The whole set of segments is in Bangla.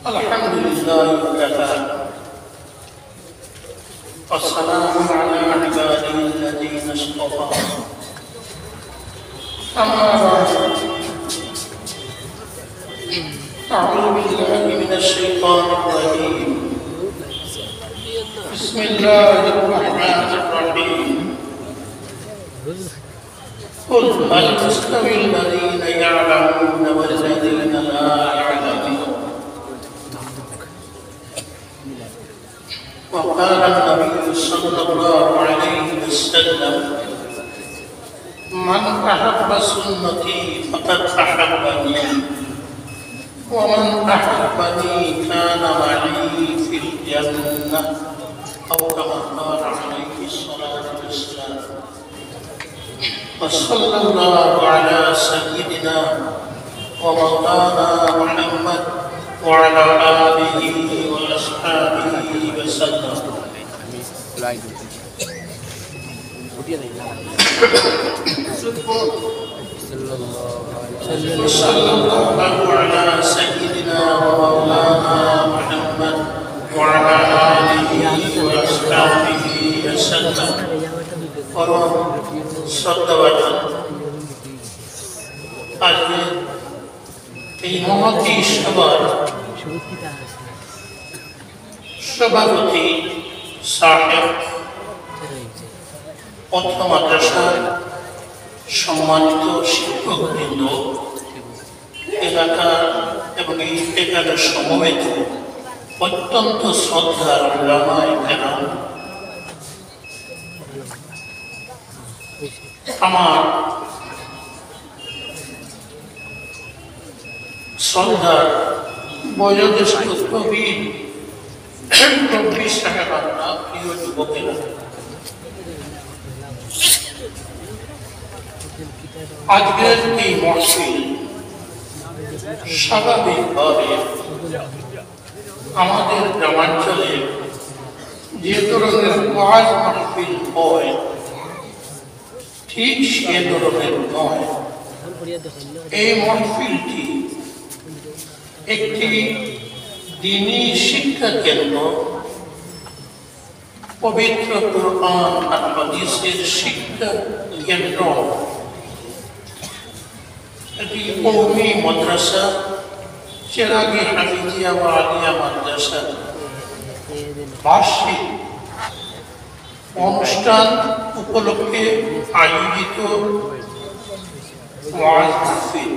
Alhamdulillah وكفى والسلام على عباده الذين اصطفى أما بعد أعوذ بالله من الشيطان الرجيم بسم الله الرحمن الرحيم قل هل يستوي الذين يعلمون والذين لا يعلمون وقال النبي صلى الله عليه وسلم من أحب سنتي فقد أحبني ومن أحبني كان معي في الجنة أو كما قال عليه الصلاة والسلام وصلى الله على سيدنا ومولانا محمد وعلى آله وأصحابه وسلم وصلى الله على سيدنا ومولانا محمد وعلى آله وأصحابه وسلم শ্রদ্ধাভাজন আজকে এই মহতী সভার সভাপতি সাহেব পথ মাদ্রাসার সম্মানিত শিক্ষকবৃন্দ এলাকার এবং এই এলাকার সমবেত অত্যন্ত শ্রদ্ধার ওলামায়ে কেরাম, আমার শ্রদ্ধার বয়োজ্যেষ্ঠ প্রবীণ সাহেবানরা, প্রিয় যুবকেরা, আজকের এই মহফিল স্বাভাবিকভাবে আমাদের গ্রামাঞ্চলে যে ধরনের ওয়াজ মাহফিল হয় ঠিক সে ধরনের নয়। এই মহফিলটি একটি দ্বীনী শিক্ষা কেন্দ্র, পবিত্র কুরআন আর হাদিসের শিক্ষা কেন্দ্র, এটি কওমি মাদ্রাসা চেরাগি হাফিজিয়া আলিয়া মাদ্রাসা বার্ষিক অনুষ্ঠান উপলক্ষে আয়োজিত ওয়াজ মাহফিল।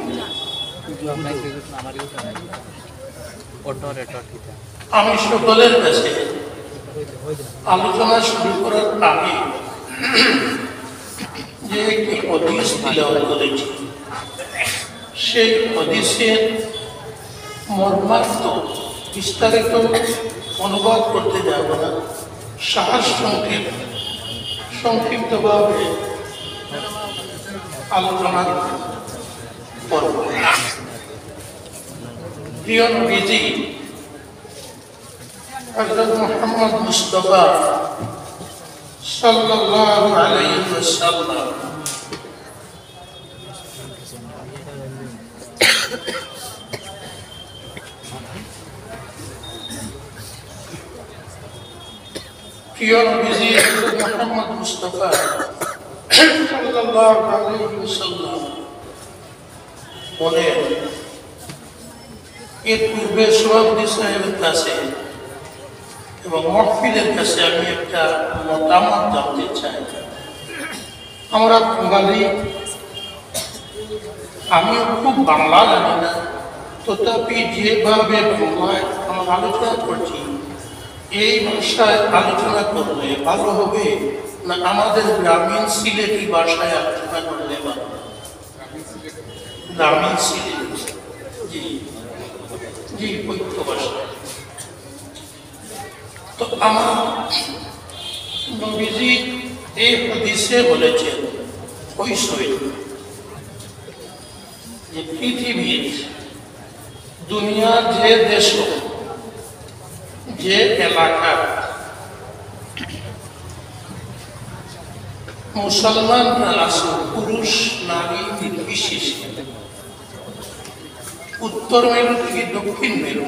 আমি সকলের কাছে আলোচনা শুরু করার আগে যে একটি হাদিস তিলাওয়াত করেছি, সেই হাদিসের মর্মার্থ বিস্তারিত অনুবাদ করতে যাব না, সংক্ষিপ্তভাবে আলোচনা করব। প্রিয় নবীজি হযরত মুহাম্মদ মুস্তাফা সাল্লাল্লাহু আলাইহি ওয়াসাল্লাম প্রিয় নবীজি হযরত মুহাম্মদ মুস্তাফা সাল্লাল্লাহু আলাইহি ওয়াসাল্লাম বলেন, এর পূর্বে সভাপতি সাহেবের কাছে এবং মহফিলের কাছে আমি একটা মতামত জানতে চাই। আমরা বাঙালি, আমিও খুব বাংলা জানি না, তথাপি যেভাবে বাংলায় আমরা আলোচনা করছি, এই ভাষায় আলোচনা করলে ভালো হবে না আমাদের গ্রামীণ সিলেটি ভাষায় আলোচনা করলে ভালো? গ্রামীণ সিলেট, জি জি, ঐক্য ভাষা। তো আমার নবীজি এই হাদিসে বলেছেন, ওই শহীদ যে পৃথিবীর দুনিয়ার যে দেশ, যে এলাকা মুসলমানরা আছে, পুরুষ নারী নির্বিশেষে, উত্তর মেরু থেকে দক্ষিণ মেরু,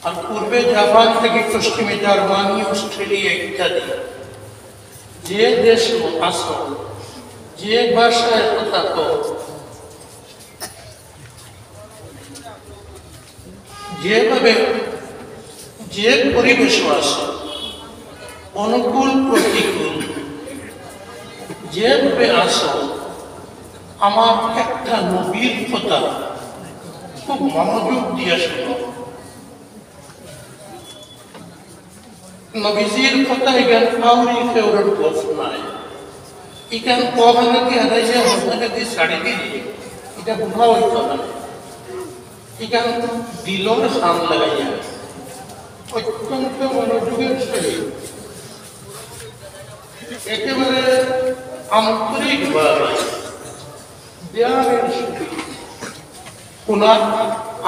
আর পূর্বে জাপান থেকে পশ্চিমে জার্মানি, অস্ট্রেলিয়া ইত্যাদি যে দেশ আসো, যে ভাষায় কথা কও, যেভাবে যে পরিবেশ আসো, অনুকূল প্রতিকূল যেভাবে আসো, আমার একটা নবীর কথা খুব মনোযোগ দিয়ে শোনো। নবীজির কথা এখান কাউরি ফেভারিট গল্প নাই। এখান কখনাকে হারাইছে আপনাকে ছাড়ি দিলে এটা বোঝা হইতো না। এখান দিলর সান লাগাইয়া অত্যন্ত মনোযোগের সহিত একেবারে আন্তরিকভাবে দেয়ালের সহিত ওনার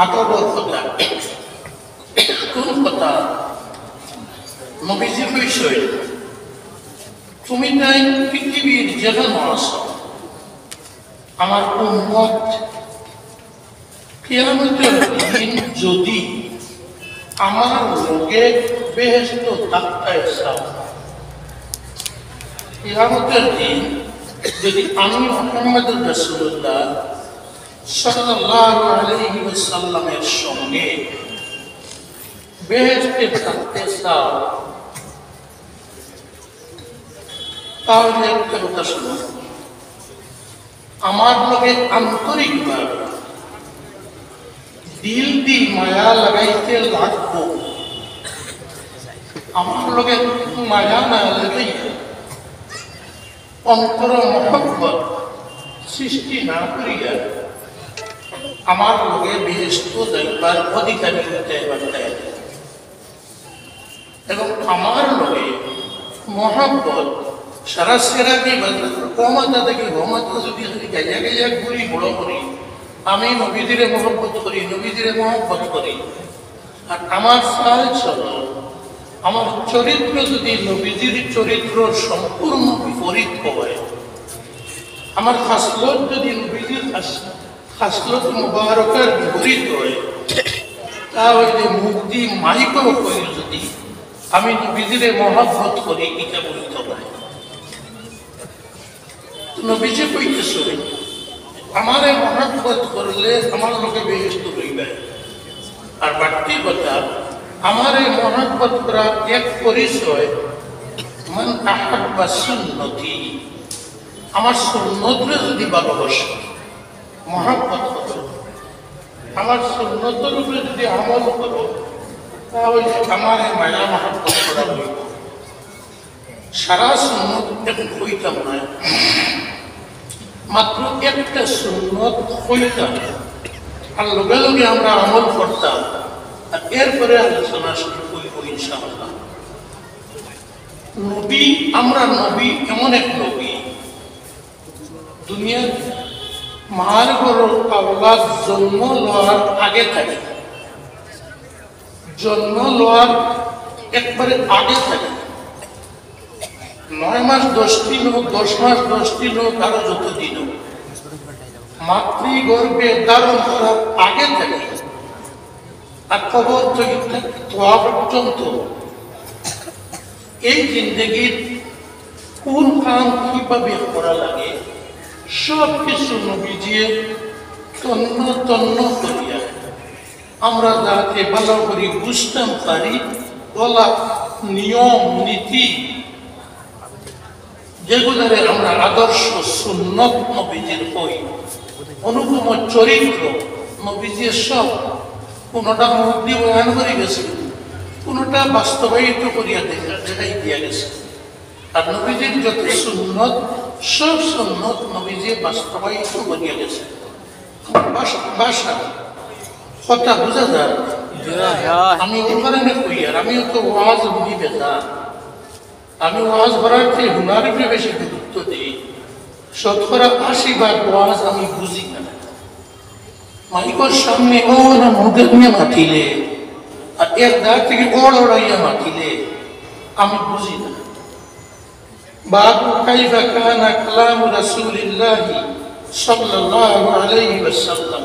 আটবর কথা, কোন কথা নবীজি বিষয় তুমি তাই পৃথিবীর যেখানে আসো, আমার উম্মত কিয়ামতের দিন যদি আমার লোকে বেহেশত থাকতে চাও, কিয়ামতের দিন যদি আমি মুহাম্মদ রাসূলুল্লাহ সাল্লাল্লাহু আলাইহি ওয়াসাল্লামের সঙ্গে বেহেশতে থাকতে চাও, তাহলে একটা কথা শোনো, আমার লোকে আন্তরিকভাবে দিল দিল মায়া লাগাইতে লাগবো। আমার লোকে মায়া না লাগাইয়া অন্তর মহব্বত সৃষ্টি না করিয়া আমার লোকে বেহেশত যাইবার অধিকারী হতে পারতে, এবং আমার লোকে মহব্বত সারা সেরাকে কমাতা থেকে ঘমাতা যদি গাইয়া গাইয়া ঘুরি বড় করি, আমি নবীজিরে মহব্বত করি, নবীজিরে মহব্বত করি, আর আমার সাল চলো, আমার চরিত্র যদি নবীজির চরিত্র সম্পূর্ণ বিপরীত হয়, আমার খাসলত যদি নবীজির খাসলত মুবারকের বিপরীত হয়, তাহলে মুক্তি মাইকও করি যদি আমি নবীজিরে মহব্বত করি, এটা বলতে পারি। নবীজি কইতেছে আমারে মহব্বত করলে আমার লোকে বেহেশত হইবে। আর বাড়তি কথা, আমারে মহব্বত করা এক পরিচয়, মান আহাব্বা সুন্নতি, আমার সুন্নতরে যদি ভালোবাসে মহব্বত করো, আমার সুন্নতের উপরে যদি আমল করো, তাহলে আমারে মায়া মহব্বত করা হইব। সারা সুন্নত এখন হইতাম না, মাত্র একটা সুন্নত হইতাম, আর লগে লগে আমরা আমল করতাম, আর এরপরে আলোচনা শুরু করব ইনশাআল্লাহ। নবী, আমরা নবী এমন এক নবী, দুনিয়ার মার বড় আওলাদ জন্ম লওয়ার আগে থাকে, জন্ম লওয়ার একবারে আগে থাকে, 9 মাস 10 দিন হোক, 10 মাস 10 দিন হোক, আরো যত দিন হোক, মাতৃগর্ভে ধারণ করার আগে থাকে, আর কবর থেকে তোয়া পর্যন্ত এই জিন্দগির কোন কাম কিভাবে করা লাগে সব কিছু নবীজিয়ে তন্ন তন্ন করিয়া আমরা যাতে ভালো করে বুঝতাম পারি, বলা নিয়ম নীতি যেগুলারে আমরা আদর্শ সুন্নত নবীজির হই, অনুপম চরিত্র নবীজির সব, কোনটা মুখ দিয়ে বয়ান করে গেছে, কোনটা বাস্তবায়িত করিয়া দেখাই দিয়া গেছে। আর নবীজির যত সুন্নত, সব সুন্নত নবীজি বাস্তবায়িত করিয়া গেছে। ভাষা কথা বোঝা যায়, আমি ওর কারণে কই, আর আমিও তো ওয়াজ বুঝি বেজা, আমি ওয়াজ করার চেয়ে হুনারিকে বেশি গুরুত্ব দিই। 70-80 ওয়াজ আমি বুঝি না, মাইকর সামনে ও না মুখে নিয়ে মাতিলে, আর এর দাগ থেকে ওড়াইয়া মাতিলে আমি বুঝি না। বাবু কাইফা কানা কালামু রাসূলিল্লাহি সাল্লাল্লাহু আলাইহি ওয়াসাল্লাম,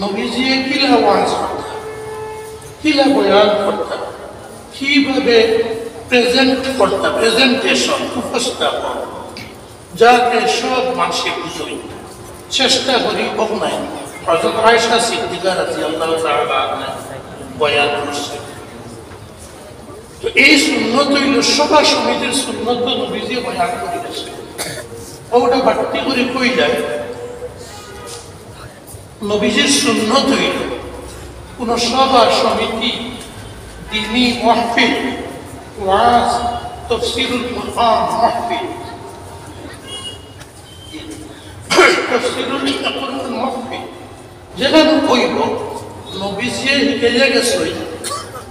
নবীজি কিলা ওয়াজ করতেন, কিলা বয়ান করতাম, কিভাবে প্রেজেন্ট করতাম, প্রেজেন্টেশন উপস্থাপন, যাতে সব মানুষে বুঝই চেষ্টা করি। অন্যায় হযরত আয়েশা সিদ্দিকা রাদিয়াল্লাহু তাআলা আনহা বয়ান করছে। তো এই সুন্নত হইল সভা সমিতির সুন্নত, নবীজি বয়ান করে গেছে। ওটা বাড়তি করে কই যায়, নবীজির সুন্নত হইল কোন সভা সমিতি, দ্বীনি মাহফিল, ওয়াজ, তাফসীরুল কুরআন মাহফিল, তাফসীরুল কুরআন মাহফিল যেখানে কইব নবীজি হিকেলে গেছে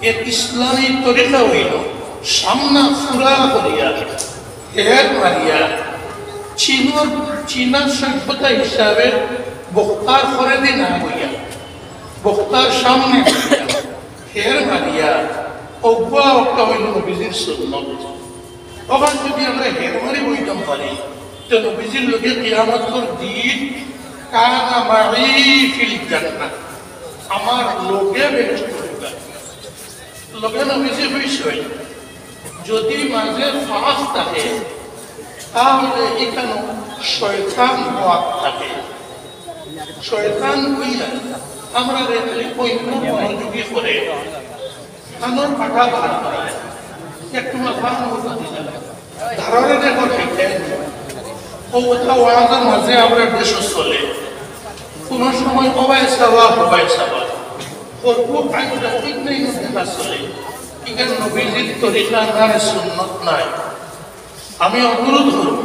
এর ইসলামী তরিকা হইল সামনা ফুরা করিয়া হের মারিয়া চীনা সভ্যতা হিসাবে বক্তার করে দিন না হইয়া বক্তার সামনে হের মারিয়া অজ্ঞা অজ্ঞা হইল নবীজির সুন্নত। তখন যদি আমরা হের মারি বইতাম পারি তো নবীজির লোকে কিয়ামতের দিন কানা মাই ফিল জান্নাহ, আমার লোকে বেহেশত হইবা। লোকে নবীজি হইছে যদি মাঝে ফাঁস থাকে তাহলে এখানে শয়তান ওয়াক থাকে। শয়তান হইয়া আমরা অন্য মনোযোগী করে কানোর পাঠা বার করে একটু মাথা ধারণে দেখো ঠিক ও কোথাও ওয়াজের মাঝে আমরা দেশ চলে কোনো সময় হবাই সাবা ওর খুব আইনটা ঠিক নেই দেখা চলে। এখানে নবীজির তরিকা নাই, সুন্নত নাই। আমি অনুরোধ করব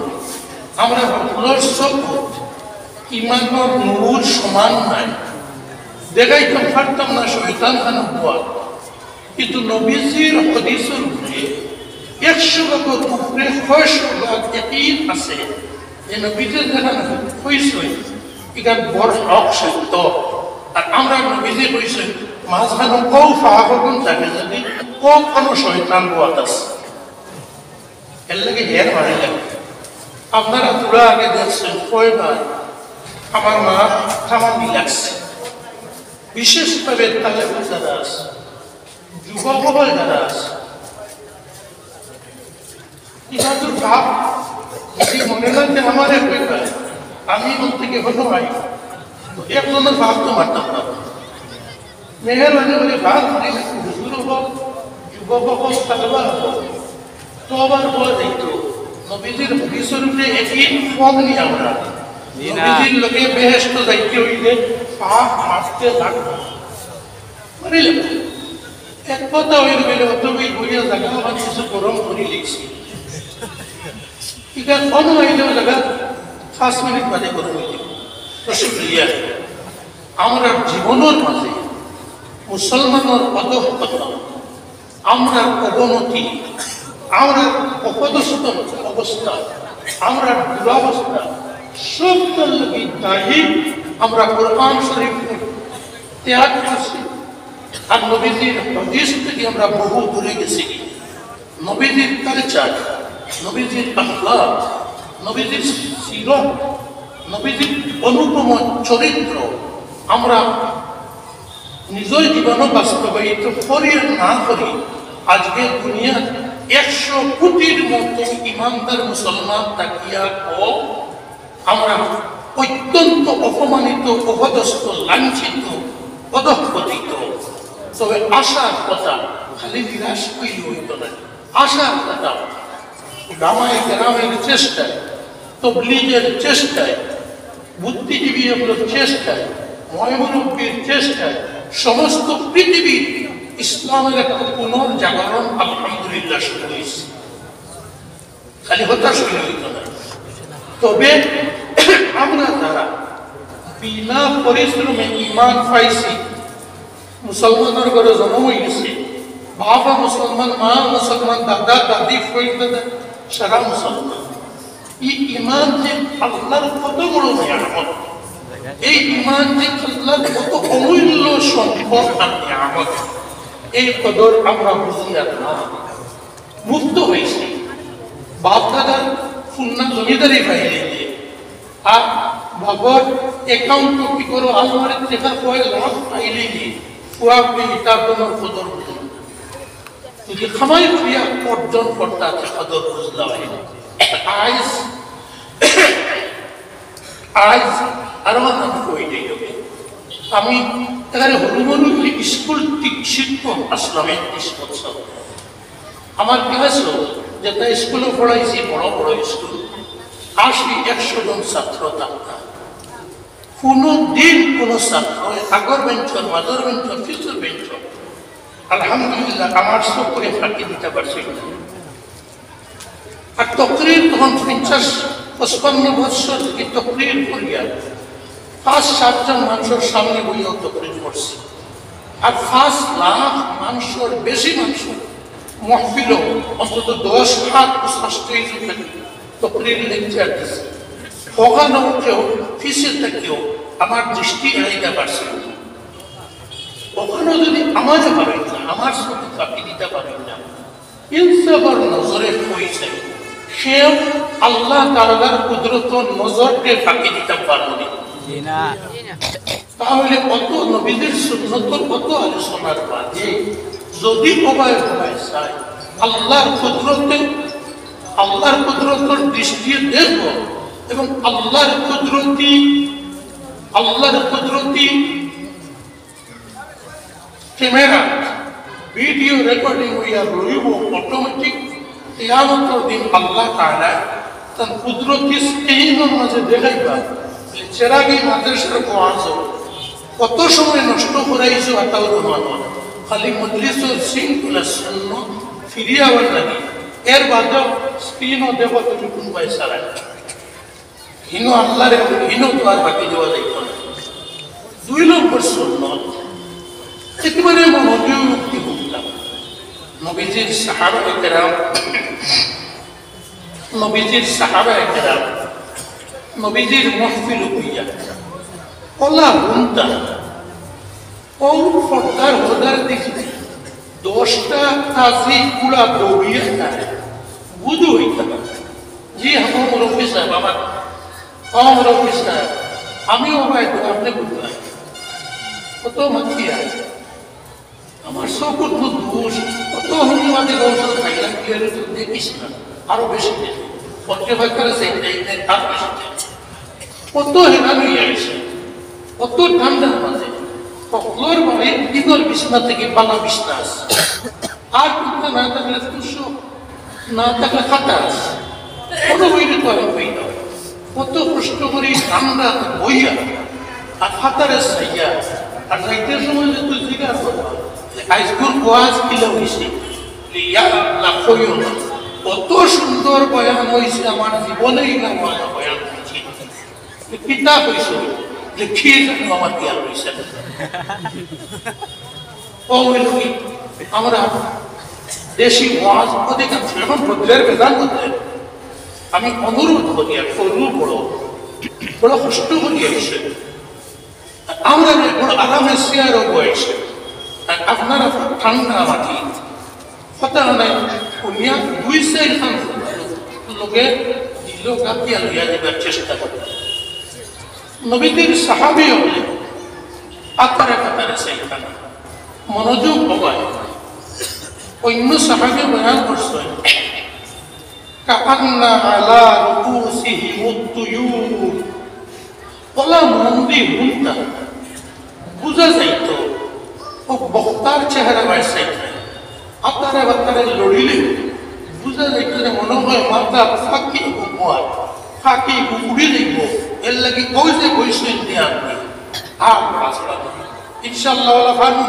আমরা ভুলের শপথ ইমানের নূর সমান নাই, দেখাইতে পারতাম না শয়তান খানা হওয়া, কিন্তু নবীজির হাদিসের উপরে 100% উপরে 600% ইয়াকিন আছে যে নবীজির যেখানে হইছে এখানে বড় হক সত্য। আর আমরা নবীজি হইছে মাঝখানে কৌ ফাহাগুন থাকে যদি কোনো শয়তান হওয়া আছে এর লাগে হের মারি লাগে। আপনারা তোরা আগে দেখছেন কয়বার আমার মা থামানি লাগছে, বিশেষভাবে তাহলে যারা আছে যুবকবল যারা আছে ইহাদের ভাব যদি মনে হয় যে আমার একবার আমি মন থেকে হলো ভাই একজনের ভাব তো মারতাম না, মেহরবানি করে ভাব মারি হুজুর হোক যুবক হোক তালবা হোক তো আবার বলা যাইত নবীজির হাদিসের উপরে একই ফর্ম নিয়ে আমরা নবীজির লোকে বেহেশত যাইতে হইলে পাপ মারতে লাগবে মারি লাগবে। এক কথা হইল গেলে অতবি বইয়া জায়গা আমার কিছু গরম করে লিখছি ঠিক আছে অন্য হইলেও জায়গা 5 মিনিট বাদে গরম হইলে। তো শুক্রিয়া আমরা জীবনের মাঝে মুসলমানের অধঃপতন, আমরা অবনতি, আমরা অপদস্থ অবস্থা, আমরা দুরবস্থা সবটার লাগি দায়ী আমরা কোরআন শরীফ ত্যাগ করছি। আর নবীজির হাদিস থেকে আমরা বহু দূরে গেছি। নবীজির কালচার, নবীজির আখলাক, নবীজির সিরত, নবীজির অনুপম চরিত্র আমরা নিজের জীবনে বাস্তবায়িত করি না করি আজকে দুনিয়া 100 কোটির মতো ইমানদার মুসলমান তাকিয়া আমরা অত্যন্ত অপমানিত, অপদস্থ, লাঞ্ছিত, অধঃপতিত। তবে আশার কথা খালি নিরাশ হইল হইত না, আশার কথা গ্রামায় গ্রামের চেষ্টায়, তবলিগের চেষ্টায়, বুদ্ধিজীবীগুলোর চেষ্টায়, ময়মনব্বীর চেষ্টায় সমস্ত পৃথিবীর ইসলামের একটা পুনর্জাগরণ আলহামদুলিল্লাহ শুরু হয়েছে। খালি হতাশ হইল হইত না। তবে আমরা যারা বিনা পরিশ্রমে ইমান পাইছি, মুসলমানের ঘরে জন্ম হয়ে গেছে, বাবা মুসলমান, মা মুসলমান, দাদা দাদি দাদা সারা মুসলমান, এই ইমান যে আল্লাহর কত বড় নিয়ামত, এই ইমান যে আল্লাহর কত অমূল্য সম্পদ আর নিয়ামত, এই কদর আমরা বুঝি আর না। মুক্ত হয়েছি বাপ দাদার পূর্ণা জমিদারি পাইলে আর বাবার অ্যাকাউন্ট কি করো আলমারি দেখা কয় লাভ পাইলে ফুয়াবি তার কোনো কদর বুঝুন যদি খামাই ক্রিয়া অর্জন করতে আছে কদর বুঝতে হয় আইস আজ আরো নাম কই দেই আমি এখানে হলুমলু স্কুল শিক্ষক আসলাম 31 বছর আমার ক্লাস যেটা স্কুলে পড়াইছি বড় বড় স্কুল 80-100 জন ছাত্র থাকতাম কোনো দিন কোনো ছাত্র আগর বেঞ্চর মাদর বেঞ্চর ফিচর বেঞ্চর আলহামদুলিল্লাহ আমার চোখে ফাঁকি দিতে পারছি আর তকরির তখন 50-55 বছর থেকে তকরির করিয়া 5-7 জন মানুষের সামনে বইয়াও তকরির করছি আর 5 লাখ মানুষের বেশি মানুষ মহফিল অন্তত 10 হাত ষষ্ঠীজ তকরির লেকচার দিচ্ছে ওখানেও কেউ ফিসে থেকেও আমার দৃষ্টি এড়াইতে পারছে ওখানেও যদি আমারও পারেন না আমার চোখে ফাঁকি দিতে পারেন না ইনসাফার নজরে হয়েছে সেও আল্লাহ তাআলার কুদরত নজরকে ফাঁকি দিতে পারবে না তাহলে কত নবীদের সুন্নতর কত আলোচনার মাঝে যদি উভয় চায় আল্লাহর কুদরতের দৃষ্টি দেখব এবং আল্লাহর কুদরতি ক্যামেরা ভিডিও রেকর্ডিং হইয়া রইব অটোমেটিক কিয়ামতের দিন আল্লাহ তাআলা তার কুদরতি স্ক্রিনের মাঝে দেখাইবা চেরাগি মাদ্রাসার ওয়াজ কত সময় নষ্ট করাইছো আতাউর রহমান খালি মজলিসের শৃঙ্খলা শূন্য ফিরিয়ে আবার লাগে এর বাদে স্ক্রিনও দেখো তুমি কোন পয়সা লাগে হিনো আল্লাহর হিনো তো আর বাকি দেওয়া যাইত না 2 নম্বর সুন্নত একেবারে মনোযোগী বলতাম নবীজির সাহাবায়ে কেরাম নবীজির মাহফিল হইয়া কলা গুনতা ও ফটার হদার দেখি 10টা তাজি কুড়া দৌড়িয়ে যায় বুধু হইতা জি আমার মুরব্বী সাহেব আমার মুরব্বী সাহেব আমিও হয়তো আপনি বুঝলাম কত মাখিয়া আমার সকল দোষ কত হনুমাদের ঔষধ খাইলাম কি দেখিস না আরো বেশি দেখি পটকে ভাগ্যারে তার বেশি কত হেরান হইয়া গেছে কত ঠান্ডার মাঝে সকলের বাড়ি দিগর বিছনা থেকে বালা বিছনা আছে আর কিন্তু না থাকলে তুষো না থাকলে খাতা আছে কোনো বইলে তো আমি বই না কত কষ্ট করি ঠান্ডা বইয়া আর খাতারে সাইয়া আর যাইতের সময় যে তুই জিজ্ঞাসা করবা আইসগুর ওয়াজ কিলা হয়েছে ইয়া না কইও না কত সুন্দর বয়ান হয়েছে আমার জীবনেই না বয়ান হয়েছে কিতাব হয়েছে লিখিয়ে জানো আমার জ্ঞান হয়েছে ও কি আমরা দেশি ওয়াজ অধিকাংশ এখন বদলের বেদান বদলের আমি অনুরোধ করি আর সরু বড় কষ্ট করি এসে আমরা বড় আরামে শেয়ারও বয়েছে আর আপনারা ঠান্ডা মাটি কথা নাই কুমিয়া 2 খান লোকে দিল গাতিয়া লইয়া দেবার চেষ্টা করে নবীদের সাহাবী হলে আকারে সেইখান মনোযোগ হবায় অন্য সাহাবী বয়ান করছে কাআন্না আলা রুকুসিহিমুত তুয়ুর কলা মন্দি হুনতা বুঝা যাইতো ও বক্তার চেহারা বাইসাইতে আকারে বাকারে লড়িলে বুঝা যাইতো যে মনে হয় মাথা ফাঁকি ঘুমায় ফাঁকি উড়ে দেখবো এর লাগে কই যে বৈষয় দিয়ে আপনি আর রাস্তা ইনশাআল্লাহ ওলা ফার্মুন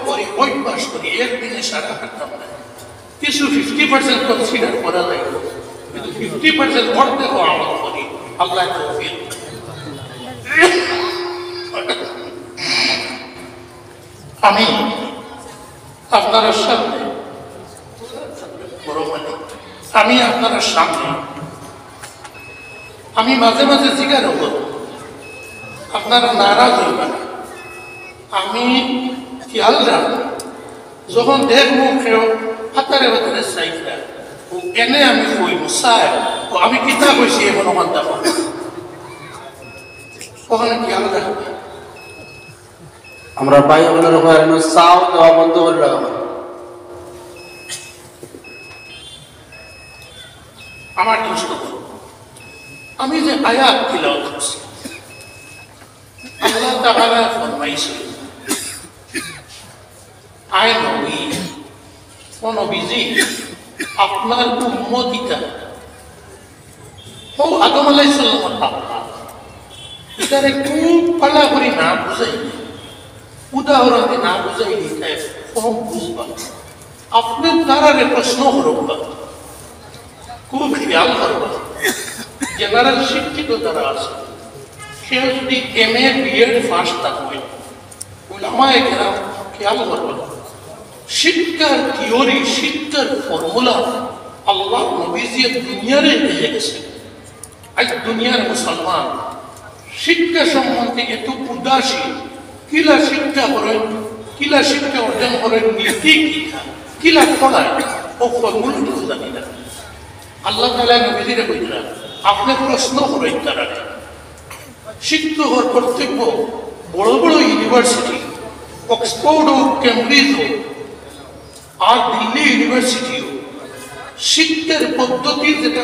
করি অভ্যাস করি একদিনে সারা করতাম না কিছু 50% কনসিডার করা যায় কিন্তু 50% করতে আমল করি আল্লাহ তৌফিক আমি আপনার সামনে বড় মানে আমি আপনার সামনে আমি মাঝে মাঝে জিজ্ঞাসা করব আপনারা নারাজ হইবেন আমি খেয়াল রাখব যখন দেখব কেউ হাতারে হাতারে চাইটা ও এনে আমি কইব চাই ও আমি কিতা কইছি এখন ওখান দেখো ওখানে খেয়াল রাখবে আমরা ভাই বোনের উপর চাও দেওয়া বন্ধ করে রাখবো। আমার দোস্ত, আমি যে আয়াত তিলাওয়াত করছি, আল্লাহ তাআলা ফরমাইছেন, আয় নবী, ও নবীজি, আপনার উম্মতিটা ও আদম আলাইহিস সালামের বাবা, এটারে খুব পালা করে না বুঝাইলে, উদাহরণ দিয়ে না বুঝাইলে তাই কম বুঝবা। আপনি তারারে প্রশ্ন করবা, খুব খেয়াল করবা। জেনারেল শিক্ষিত যারা আছে, সে যদি MA BEd ফার্স্ট থাকবে, উলামায়ে কেরাম খেয়াল করবা, শিক্ষার থিওরি, শিক্ষার ফর্মুলা আল্লাহ নবীজি দুনিয়ারে দিয়ে গেছে। আজ দুনিয়ার মুসলমান শিক্ষা সম্বন্ধে এত উদাসীন, কিলা শিক্ষা করেন, কিলা শিক্ষা অর্জন করেন, নীতি কিনা, কিলা পড়ায় ও ফর্মুলাটিও জানি না। আল্লাহ তাআলা নবীজিরে কইরা আপনি প্রশ্ন করেন তারা। শিক্ষক হওয়ার কর্তব্য বড় বড় ইউনিভার্সিটি, অক্সফোর্ড হোক, কেমব্রিজ হোক, আর দিল্লি ইউনিভার্সিটিও শিক্ষার পদ্ধতি যেটা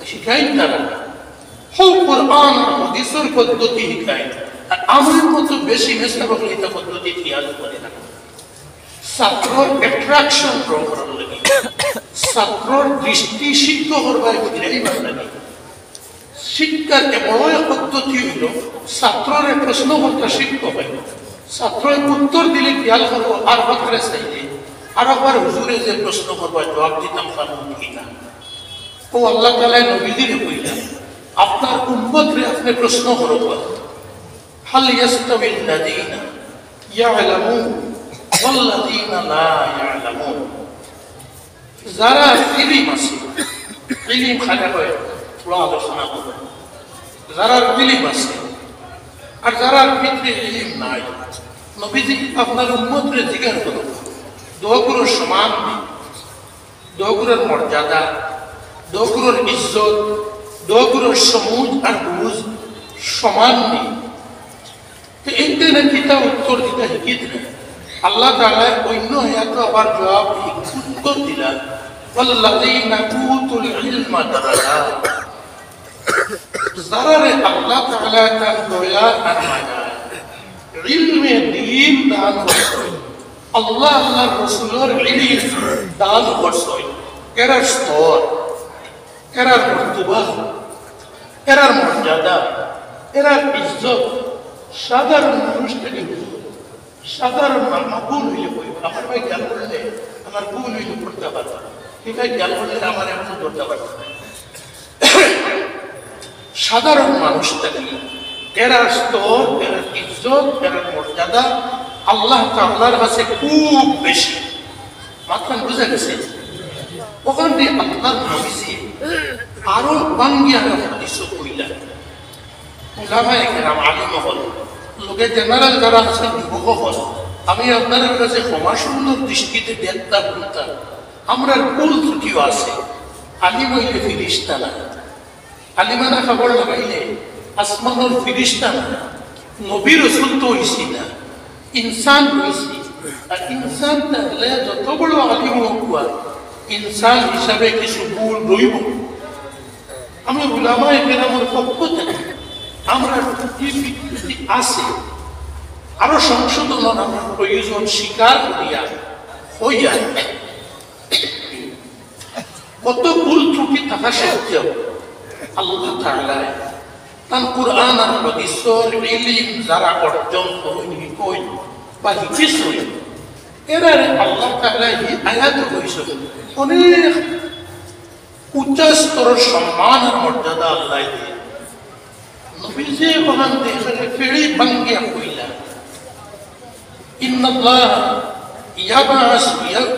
শিখাই তারা হোক কোরআন হাদিসের পদ্ধতি শিখায়। আর আমার মতো বেশি মেসাবকলিতা পদ্ধতি খেয়াল করে না। ছাত্রর অ্যাট্রাকশন করার লাগে, ছাত্রর দৃষ্টি সিদ্ধ করবার ফিরাইবার লাগে। শিক্ষার বড় পদ্ধতি হইল ছাত্রের প্রশ্ন করতে শিক্ষক হয়, ছাত্রের উত্তর দিলে খেয়াল করবো, আর বক্রে চাইলে আর একবার হুজুরে যে প্রশ্ন করবো জবাব দিতাম কারণ কিনা। ও আল্লাহ তাআলা নবীজিরে কইলেন, আপনার উম্মতরে আপনি প্রশ্ন করবা, হাল ইয়াস্তাবিল লাযীনা ইয়ালামুন ওয়াল লাযীনা লা ইয়ালামুন। যারা ইলম আছে, ইলম খানা হয় পুরো আলোচনা করবে, যারা ইলম আছে আর যারা ভিতরে ইলম নাই, নবীজি আপনার উম্মতরে জিজ্ঞাসা করবেন, দোগুলোর সমান নেই, দোগুলোর মর্যাদা, দোগুলোর ইজ্জত, দোগুলোর সমুজ আর বুঝ সমান নেই। তো এইটা নাকি তা উত্তর দিতে শিখিত না। আল্লাহ তাআলা অন্য আয়াতে আবার জবাব উত্তর দিলেন, ওয়াল্লাযীনা উতুল ইলমা দারাজাত। যারারে আল্লাহ তাআলা তার দয়া আর মায়া ইলমে দ্বীন দান করছেন, আল্লাহ আল্লাহর রাসূলের ইলম দান করছেন, এরা স্তর, এরা মর্তবা, এরা মর্যাদা, এরা ইজ্জত সাধারণ মানুষ থেকে সাধারণ ভুল হইলে কইব, আমার ভাই জ্ঞান করলে আমার ভুল হইলে করতে পারবে, ঠিক আছে, জ্ঞান করলে আমার এমন করতে পারবে। সাধারণ মানুষ থেকে এরা স্তর, এরা ইজ্জত, এরা মর্যাদা আল্লাহ তাআলার কাছে খুব বেশি। মাত্র বুঝে গেছে? ওখান দিয়ে আল্লাহর নবীজি আরো বাঙ্গিয়া হাদিস কইলা, উলামায়ে কেরাম আলিম হল, লোকে জেনারেল যারা আছেন যুবক হল, আমি আপনাদের কাছে ক্ষমা সুন্দর দৃষ্টিতে দেখতাম বলতাম, আমরা ভুল ত্রুটিও আছে। আলিম হইলে ফিরিস্তা না, আলিমানা খবর লাগাইলে আসমানের ফিরিস্তা না, নবী রাসূল তো হইছি না, ইনসান হইছি। আর ইনসান তাহলে যত বড় আলিম হোক, ইনসান হিসাবে কিছু ভুল রইব। আমি উলামায়ে কেরামের পক্ষ থেকে আমরা ত্রুটি আছে, আরো সংশোধনের আমার প্রয়োজন স্বীকার করিয়া হইয়া, কত ভুল ত্রুটি থাকা সত্ত্বেও আল্লাহ তাআলা তার কুরআন আর হাদিসের ইলম যারা অর্জন করেন বা শিখিয়েছেন, এরা আল্লাহ তাআলা এই আয়াত কইছেন অনেক উচ্চ স্তরের সম্মান আর মর্যাদা আল্লাহ দিয়ে। নবীজি ওখান থেকে ফেরি ভাঙ্গিয়া কইলা, ইন্নাল্লাহ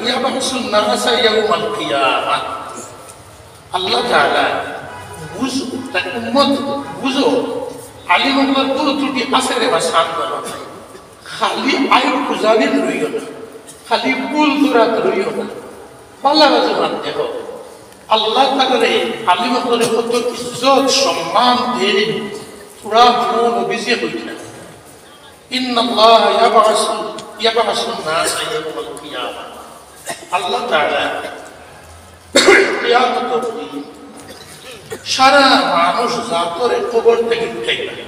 ইয়াবআসুন নাসা ইয়াউমাল কিয়ামাহ। আল্লাহ তাআলা বুঝো, তার উম্মত বুঝো, আলিম আল্লাহর কোনো ত্রুটি আছে রে বা সান্তান, খালি আয়ু খুঁজানি রইও না, খালি ভুল ধরাত রইও না, পাল্লা বাজে মানতে হবে। আল্লাহ তাআলা আলিম আল্লাহর কত ইজ্জত সম্মান দিয়ে পুরা নবীজি হইলেন। ইন্নাল্লাহ ইয়াবআসুন নাস ইয়াউমাল কিয়ামা। আল্লাহ তাআলা কিয়ামতের দিন সারা মানুষ জাতরে কবর থেকে উঠাইবেন।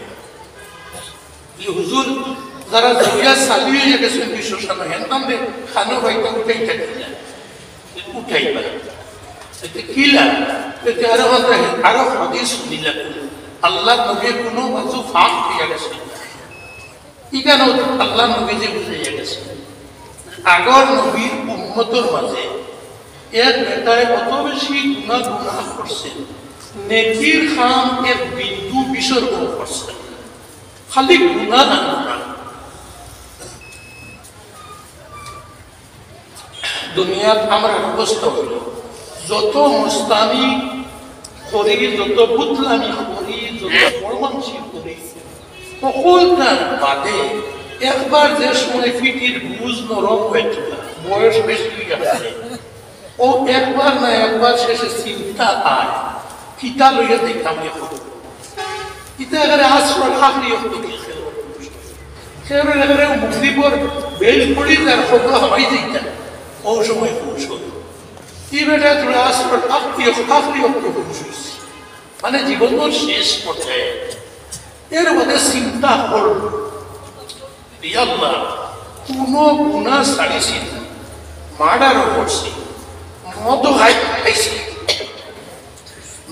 হুজুর যারা জমিয়া চালিয়ে হয়ে গেছেন বিশ্বসান হেনতামে খানো ভাইটা উঠাইতে দিলেন উঠাইবা এতে কিলা এতে আরো হাদিস দিলেন আল্লাহ নবী কোনো বাজু ফাঁক হইয়া গেছে ইকানো আল্লাহ নবী যে বুঝাইয়া গেছে আগর নবীর উম্মতর মাঝে এক বেটায় কত বেশি গুনাহ করছে নেকির খাম এক বিন্দু বিসর্গ করছে খালি গুনাহ আর গুনাহ। দুনিয়াত আমরা অবস্থা হইল যত মস্তানি করি, যত বুতলামি করি, যত বড়মানসি করি, সকলটার বাদে একবার যে সময় ফিটির বুঝ নরম হয়েছিল বয়স বেশি হয়ে গেছে ও একবার না একবার শেষে চিন্তা আয় কিতা লইয়া দেখতাম এখন কিতা এখানে আশ্রয় খাকরি খেয়ে মুক্তিপর বেল পড়ি তার খবর হামাই দিতাম ও সময় পুরুষ হতো কি বেটা তোরা আশ্রয় খাকরি পুরুষ হয়েছে মানে জীবনের শেষ পর্যায়ে এর মধ্যে চিন্তা করল আল্লাহ কোনো গুণা ছাড়িছি না, মার্ডারও করছি, মদও খাইছি,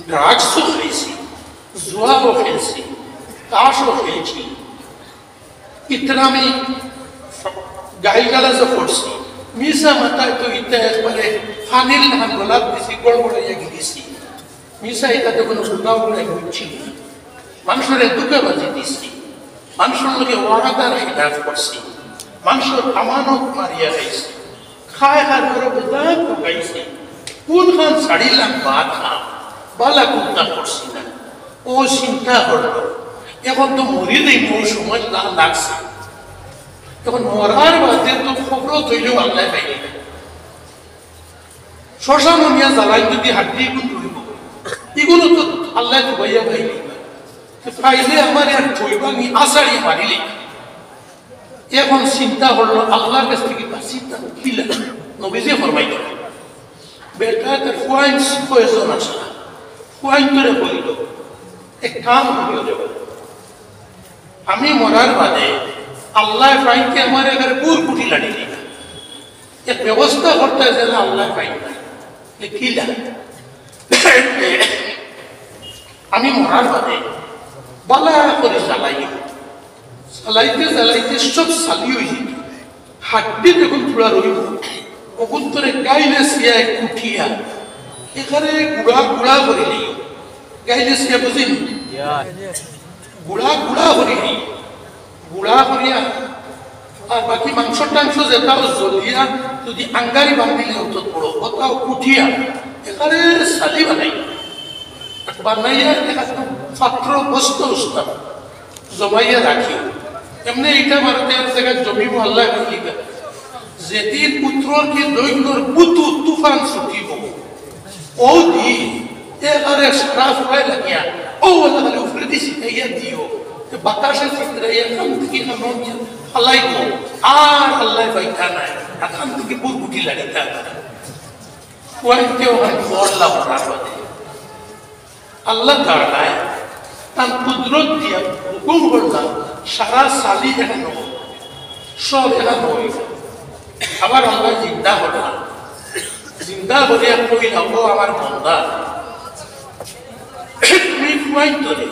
ড্রাগসও খাইছি, জুয়াও খেলছি, তাসও খেলছি, ইতরামি গাইগালাজও করছি, মিশা মাথায় তো ইটা একবারে ফানিল নাম গোলাপ দিছি গড়গড়াইয়া গিয়েছি, মিশা এটাতে কোনো গুণাও গুণাই হচ্ছি না, মানুষের দুঃখবাজি দিছি, মানুষের লোকে ওয়াদার খিলাফ করছি, মানুষের আমানত মারিয়া খাইছি, খায় খার করে বেদাত ঢুকাইছি, কোন খান ছাড়িলাম বা খাম বালা কুন্তা করছি না ও চিন্তা করলো এখন তো মরি নেই মোর সময় লাগছে এখন মরার বাদে তো খবর তৈলেও আল্লাহ পাইনি না শ্মশান নিয়ে জ্বালাই যদি হাড্ডি এগুলো রইব এগুলো তো আল্লাহ তো ভাইয়া পাইনি পাইলে আমার আর ধৈবা নি আষাঢ়ি মারিলে এখন চিন্তা করলো আল্লাহর কাছ থেকে চিন্তা কিলা নবীজে ফরমাই দিল বেটা তার ফুয়াইন প্রয়োজন আছে না ফুয়াইন করে বলিল এক কাম করিও দেব আমি মরার বাদে আল্লাহ ফাইনকে আমার এখানে পুর কুটি লাড়ি দিই এক ব্যবস্থা করতে যেন আল্লাহ ফাইন কিলা আমি মরার বাদে বালা করে চালাইতে সব চালি হয়ে যেত হাড্ডি যখন পুরা রইব অকুন্তরে গাইলে সিয়া কুঠিয়া এখানে গুড়া গুড়া করে নেই গাইলে সিয়া বুঝিন গুড়া গুড়া করে নেই গুড়া করিয়া আর বাকি মাংস টাংস যেটাও জ্বলিয়া যদি আঙ্গারি বান্ধিলে অত বড় ওটাও কুঠিয়া এখানে চালি বানাইয়া পাত্র বস্ত উস্তাম জমাইয়া রাখি এমনি এইটা ভারতে এক জায়গায় জমিব আল্লাহ লিখা যেদিন পুত্রর কি দৈন্যর বুতু তুফান ছুটিব ও দি এবারে সারা ফুরাই লাগিয়া ও আল্লাহ খালি উফরে দিছি ইয়া দিও বাতাসে চিত্রাইয়া কাম থেকে নামিয়া ফালাইব আর আল্লাহ বাইতা নাই এখন থেকে বুরকুটি লাগিতা কুয়াইতেও হয় বড়লা ভরা বাদে আল্লাহ তাআলা তার কুদরত দিয়া হুকুম করলাম সারা সালি এখানে সব এখানে হয়ে আবার আল্লাহ জিন্দা হলাম জিন্দা হলিয়া কইলা ও আমার বন্দা তুমি কুয়াই তোরে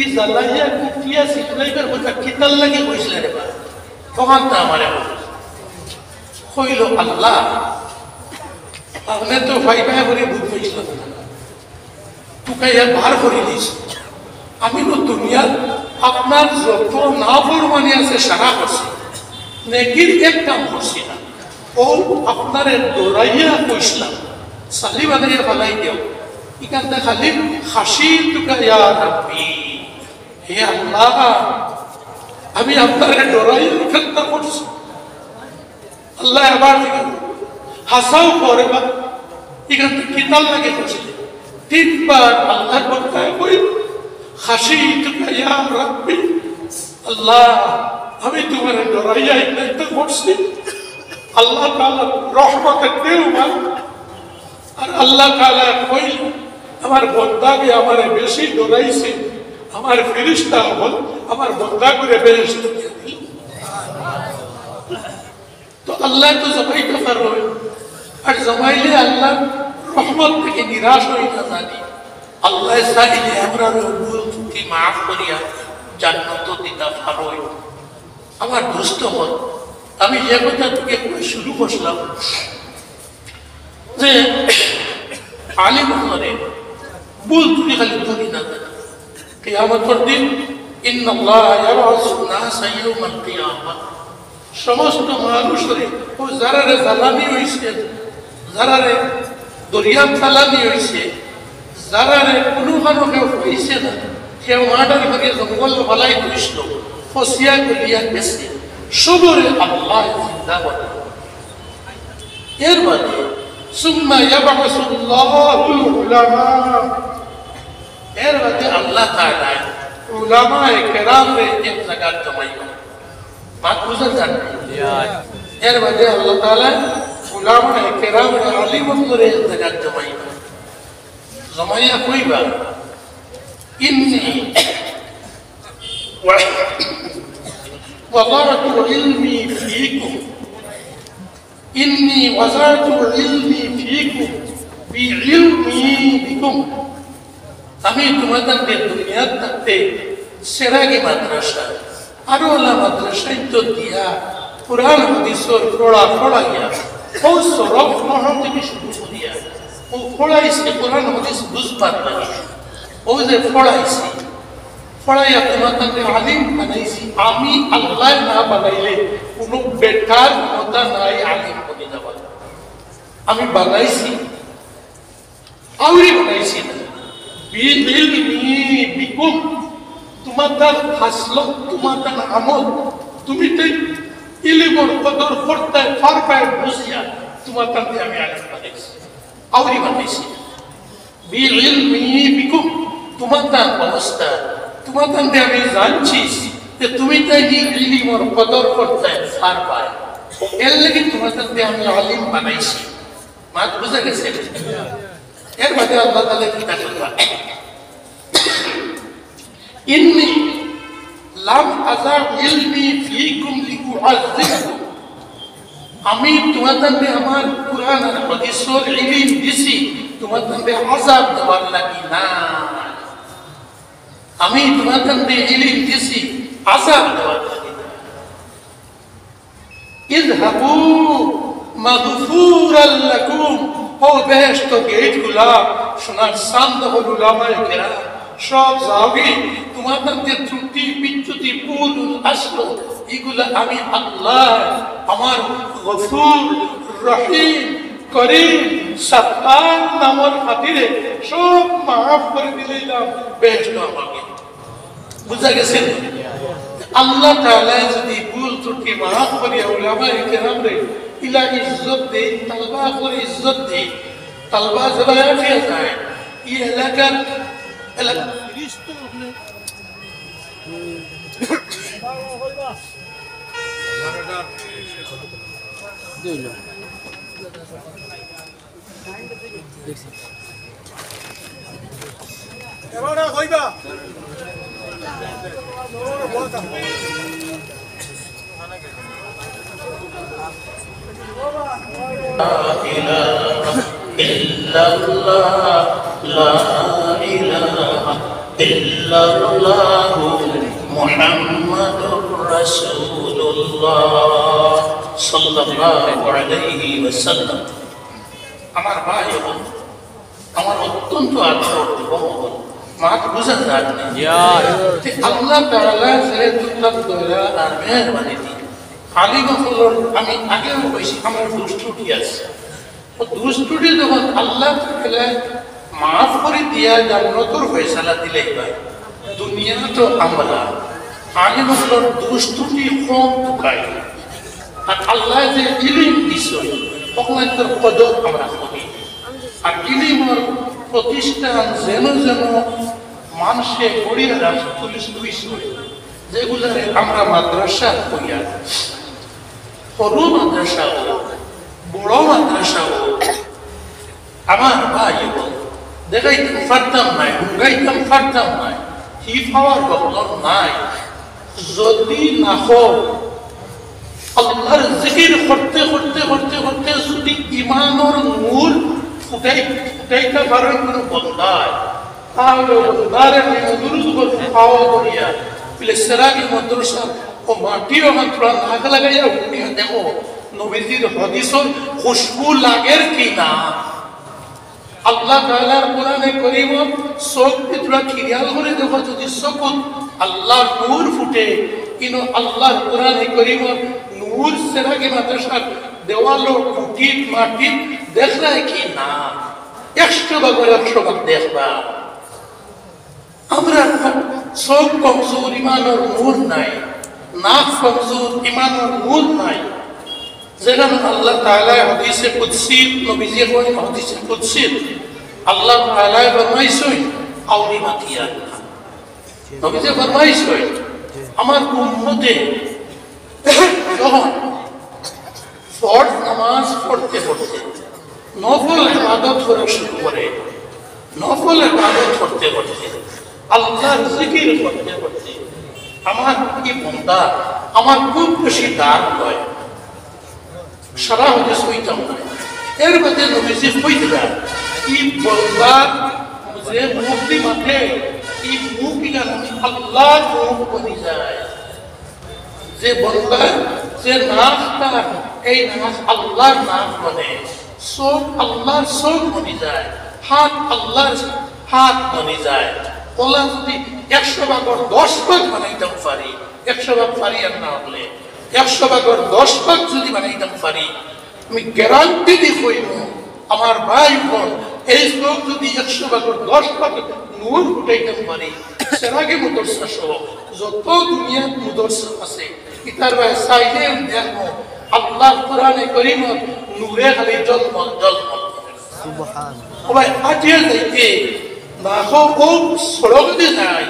ই জ্বালাইয়া কুটিয়া সিটলাইবার কথা কিতাল লাগে কইছিল রে বা তখন তো আমারে কইল আল্লাহ আপনি তো ভাই ভাই করে বুঝ হয়েছিল টুকাইয়া বার করে দিস আমি তো দুনিয়ার আপনার যত না ফরমানি আছে সারা করছি নেকির এক কাম করছি না ও আপনারে দৌড়াইয়া কইসলাম সালি বানাইয়া ফেলাই দিও এখানটা খালি হাসি টুকাইয়া রাখবি হে আল্লাহ আমি আপনারে দৌড়াইয়া এখানটা করছি আল্লাহ আবার হাসাও করে বা এখানটা কিতাল লাগে করছি তিনবার আল্লাহর বলতায় কই হাসি টুকাইয়া রাখবি আল্লাহ আমি ভাইয়া ইন্তেকাল করছে আল্লাহ তাআলা রহমতের দেওয়ান আর আল্লাহ তাআলা কইল আমার বান্দাকে আমারে বেশি ডরাইছে আমার ফেরেশতা বল আমার বান্দা করে বেহেশত দিয়ে দিল তো আল্লাহ তো জমাইতে পারবে আর জমাইলে আল্লাহ রহমত থেকে নিরাশ হয়ে না জানি আল্লাহ চাইলে আমরা ভুল ত্রুটি মাফ করিয়া জান্নাত দিতে পারবে আমার দুষ্ট হল আমি যে কথা থেকে শুরু করলাম যে আলিম হলে ভুল ত্রুটি খালি ধরি না কিয়ামতের দিন ইন্নাল্লাহ ইয়াবআসু নাসা ইয়াওমাল কিয়ামাহ সমস্ত মানুষের ও যারারে জ্বালানি হইছে যারারে দরিয়া চালানি হইছে যারারে কোনো কারণে হইছে না কেউ মার্ডার করে জঙ্গল ফলাই দিছিল ফসিয়া গলিয়া গেছে সবরে আল্লাহ জিন্দাবাদ এর বাদে সুম্মা ইয়াবআসুল্লাহুল উলামা এর বাদে আল্লাহ তাআলা উলামায়ে কেরামরে এক জায়গায় জমাইবেন বাত বুঝেন জানেন এর বাদে আল্লাহ তাআলা উলামায়ে কেরামরে আলিমরে এক জায়গায় জমাইবেন জমাইয়া কইবা ইন্নী وضعت علمي فيكم إني وضعت علمي فيكم بعلمي بكم আমি তোমাদের দুনিয়ার থাকতে চেরাগি মাদ্রাসা আরো আলা মাদ্রাসায় তো দিয়া কোরআন হাদিসের পড়াইয়া ও সরব মহান থেকে শুরু করিয়া ও পড়াইছে কোরআন হাদিস বুঝবার লাগে ও যে পড়াইছে পড়াইয়া তোমাদের আলিম বানাইছি আমি আল্লাহ না বানাইলে কোনো বেটার কথা নাই আলিম বনে যাওয়ার আমি বানাইছি আউরি বানাইছি না বিকুম তোমাদের হাসলত তোমাদের আমল তুমি তো ইলিমর কদর করতে ফারফায় বুঝিয়া তোমাদের আমি আলিম বানাইছি আউরি বানাইছি বিকুম তোমাদের অবস্থা তোমাদের আমি জানছি যে তুমি তাই ইলিমর কদর করতে ফারফায় এর লাগি তোমাদের আমি আলিম বানাইছি মাত বুঝা গেছে এর বাদে আল্লাহ তাআলা কি কথা ইন্নী লাম আযার ইলমি ফীকুম লিউআযযিবকুম আমি তোমাদের আমার কুরআন আর হাদিসের ইলম দিছি তোমাদের আযাব দেওয়ার লাগি না আমি তোমাদের ইলম দিছি আযাব দেওয়ার লাগি না ইযহাবু মাগফুরাল লাকুম ও বেহেশত গেটগুলা সোনার সান্দ হল উলামায়ে কেরাম সব যাওগে তোমাদের যে ত্রুটি বিচ্যুতি ভুল আসলো এগুলা আমি আল্লাহ আমার গফুর রহিম করিম সত্তার নামের খাতিরে সব মাফ করে দিলাম বেহেশত আমাকে বুঝা গেছে আল্লাহ তাআলা যদি ভুল ত্রুটি মাফ করে উলামায়ে কেরামরে ইলা ইজ্জত দে তালবা করে ইজ্জত দে তালবা জবায়া ফিয়া যায় এই এলাকার ফিরিস্ত আপনি দিল দেখছি এবারে কইবা لا إله إلا الله لا إله إلا الله محمد رسول الله صلى الله عليه وسلم আমার ভাই এবং আমার অত্যন্ত আদর এবং মাত বুঝা যায় আল্লাহ তাআলা যেহেতু তার দয়া আর মেহেরবানি আলিমগুলোর আমি আগেও বলছি আমার দুষ্টুটি আছে ও দুষ্টুটি যখন আল্লাহ তাআলা মাফ করে দিয়া জান্নাতের ফয়সালা দিলেই ভাই দুনিয়া তো আমরা আলিমগুলোর দুষ্টুটি কম পাই আর আল্লাহ যে ইলম দিছে তখন তার কদর আমরা করি আর ইলমের প্রতিষ্ঠান যেন যেন মানুষে গড়িয়া পুলিশ যেগুলো আমরা মাদ্রাসা করিয়া সরু মাদ্রাসা হোক বড় মাদ্রাসা হোক আমার ভাই দেখাইতাম পারতাম নাই হুঙ্গাইতাম পারতাম নাই হি পাওয়ার বদল নাই যদি না হোক আল্লাহর জিকির করতে করতে করতে করতে যদি ইমানের নূর ফুটাইতে পারেন কোনো বন্দায় তাহলে বন্দারের দুরুদ করতে পাওয়া করিয়া বলে চেরাগি মাদ্রাসা ও মাটিও মাত্র নাক লাগাইয়া উঠিয়া দেখো নবীজির হাদিসের খুশবু লাগের কি না আল্লাহ তাআলার কোরআনে কারীম চোখ পিতরা খিয়াল করে দেখো যদি চোখত আল্লাহর নূর ফুটে কিন্তু আল্লাহর কোরআনে কারীম নূর চেরাগি মাদ্রাসার দেওয়ালো খুঁটিত মাটিত দেখায় কি না 100% দেখবা আমরা চোখ কমজোর ইমানের নূর নাই নাক কমজোর ইমানের নূর নাই যেখানে আল্লাহ তাআলা হাদিসে কুদসি নবীজি বলেন হাদিসে কুদসি আল্লাহ তাআলা ফরমাইছেন আউরি মাতিয়া নবীজি ফরমাইছেন আমার উম্মতে যখন ফরজ নামাজ পড়তে পড়তে নফল ইবাদত করা শুরু করে নফল ইবাদত করতে করতে আল্লাহর জিকির করতে করতে আমার কি বান্দা আমার খুব বেশি দান হয় সারা হতে সইতাম না এর মধ্যে নবীজি কইরা কি বলবা যে মুক্তি মাঠে এই মুক্তি গান আল্লাহ মুখ বনি যায় যে বলবা যে নামটা এই নাম আল্লাহর নাম বনে চোখ আল্লাহর চোখ বনি যায় হাত আল্লাহর হাত বনি যায় ওলা যদি 100 ভাগের 10 ভাগ বানাইতাম পারি 100 ভাগ পারি আর না হলে 100 ভাগের 10 ভাগ যদি বানাইতাম পারি আমি গ্যারান্টি দি কইব আমার ভাই বোন এই চোখ যদি 100 ভাগের 10 ভাগ নূর ফুটাইতাম পারি চেরাগি মাদ্রাসা সহ যত দুনিয়ার মাদ্রাসা আছে ইতার ভাই সাইডে দেখো আল্লাহর কোরআনে কারীম নূরে খালি জলমল জলমল সুবহানাল্লাহ ও ভাই আজে যাইতে না ও সড়ক দিয়ে যায়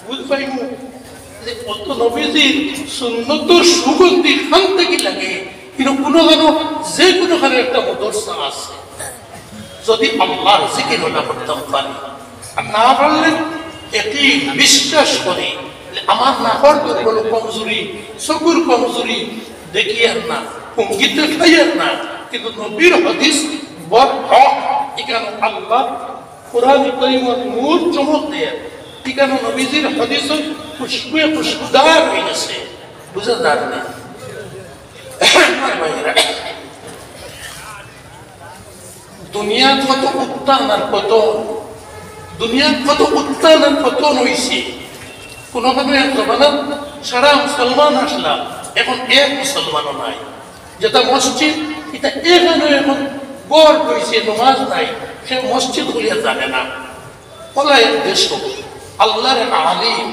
বুঝ পাইমু যে কত নবীজির সুন্নতর সুগন্ধি খান থেকে লাগে কিন্তু কোনো যে কোনোখানে একটা মাদ্রাসা আছে যদি আল্লাহর জিকির না করতাম পারি আর না পারলে একই বিশ্বাস করি আমার নাফর কোনো কমজোরি চকুর কমজোরি দেখি আর না হুমকি দেখাই আর না কিন্তু নবীর হাদিস বড় হক এখানে আল্লাহ কোরআন কারীমের নূর চমক দেয় এখানে নবীজির হাদিসের খুশবুয়ে খুশবুদার হয়ে গেছে বুঝা যায় না দুনিয়া কত উত্থান আর পতন দুনিয়া কত উত্থান আর পতন হয়েছে কোনো এক জমানাত সারা মুসলমান আসলাম এখন এক মুসলমানও নাই যেটা মসজিদ এটা এখানে এখন গড় হয়েছে নমাজ নাই সে মসজিদ বলিয়া জানে না বলা এক দেশ আল্লাহর আলিম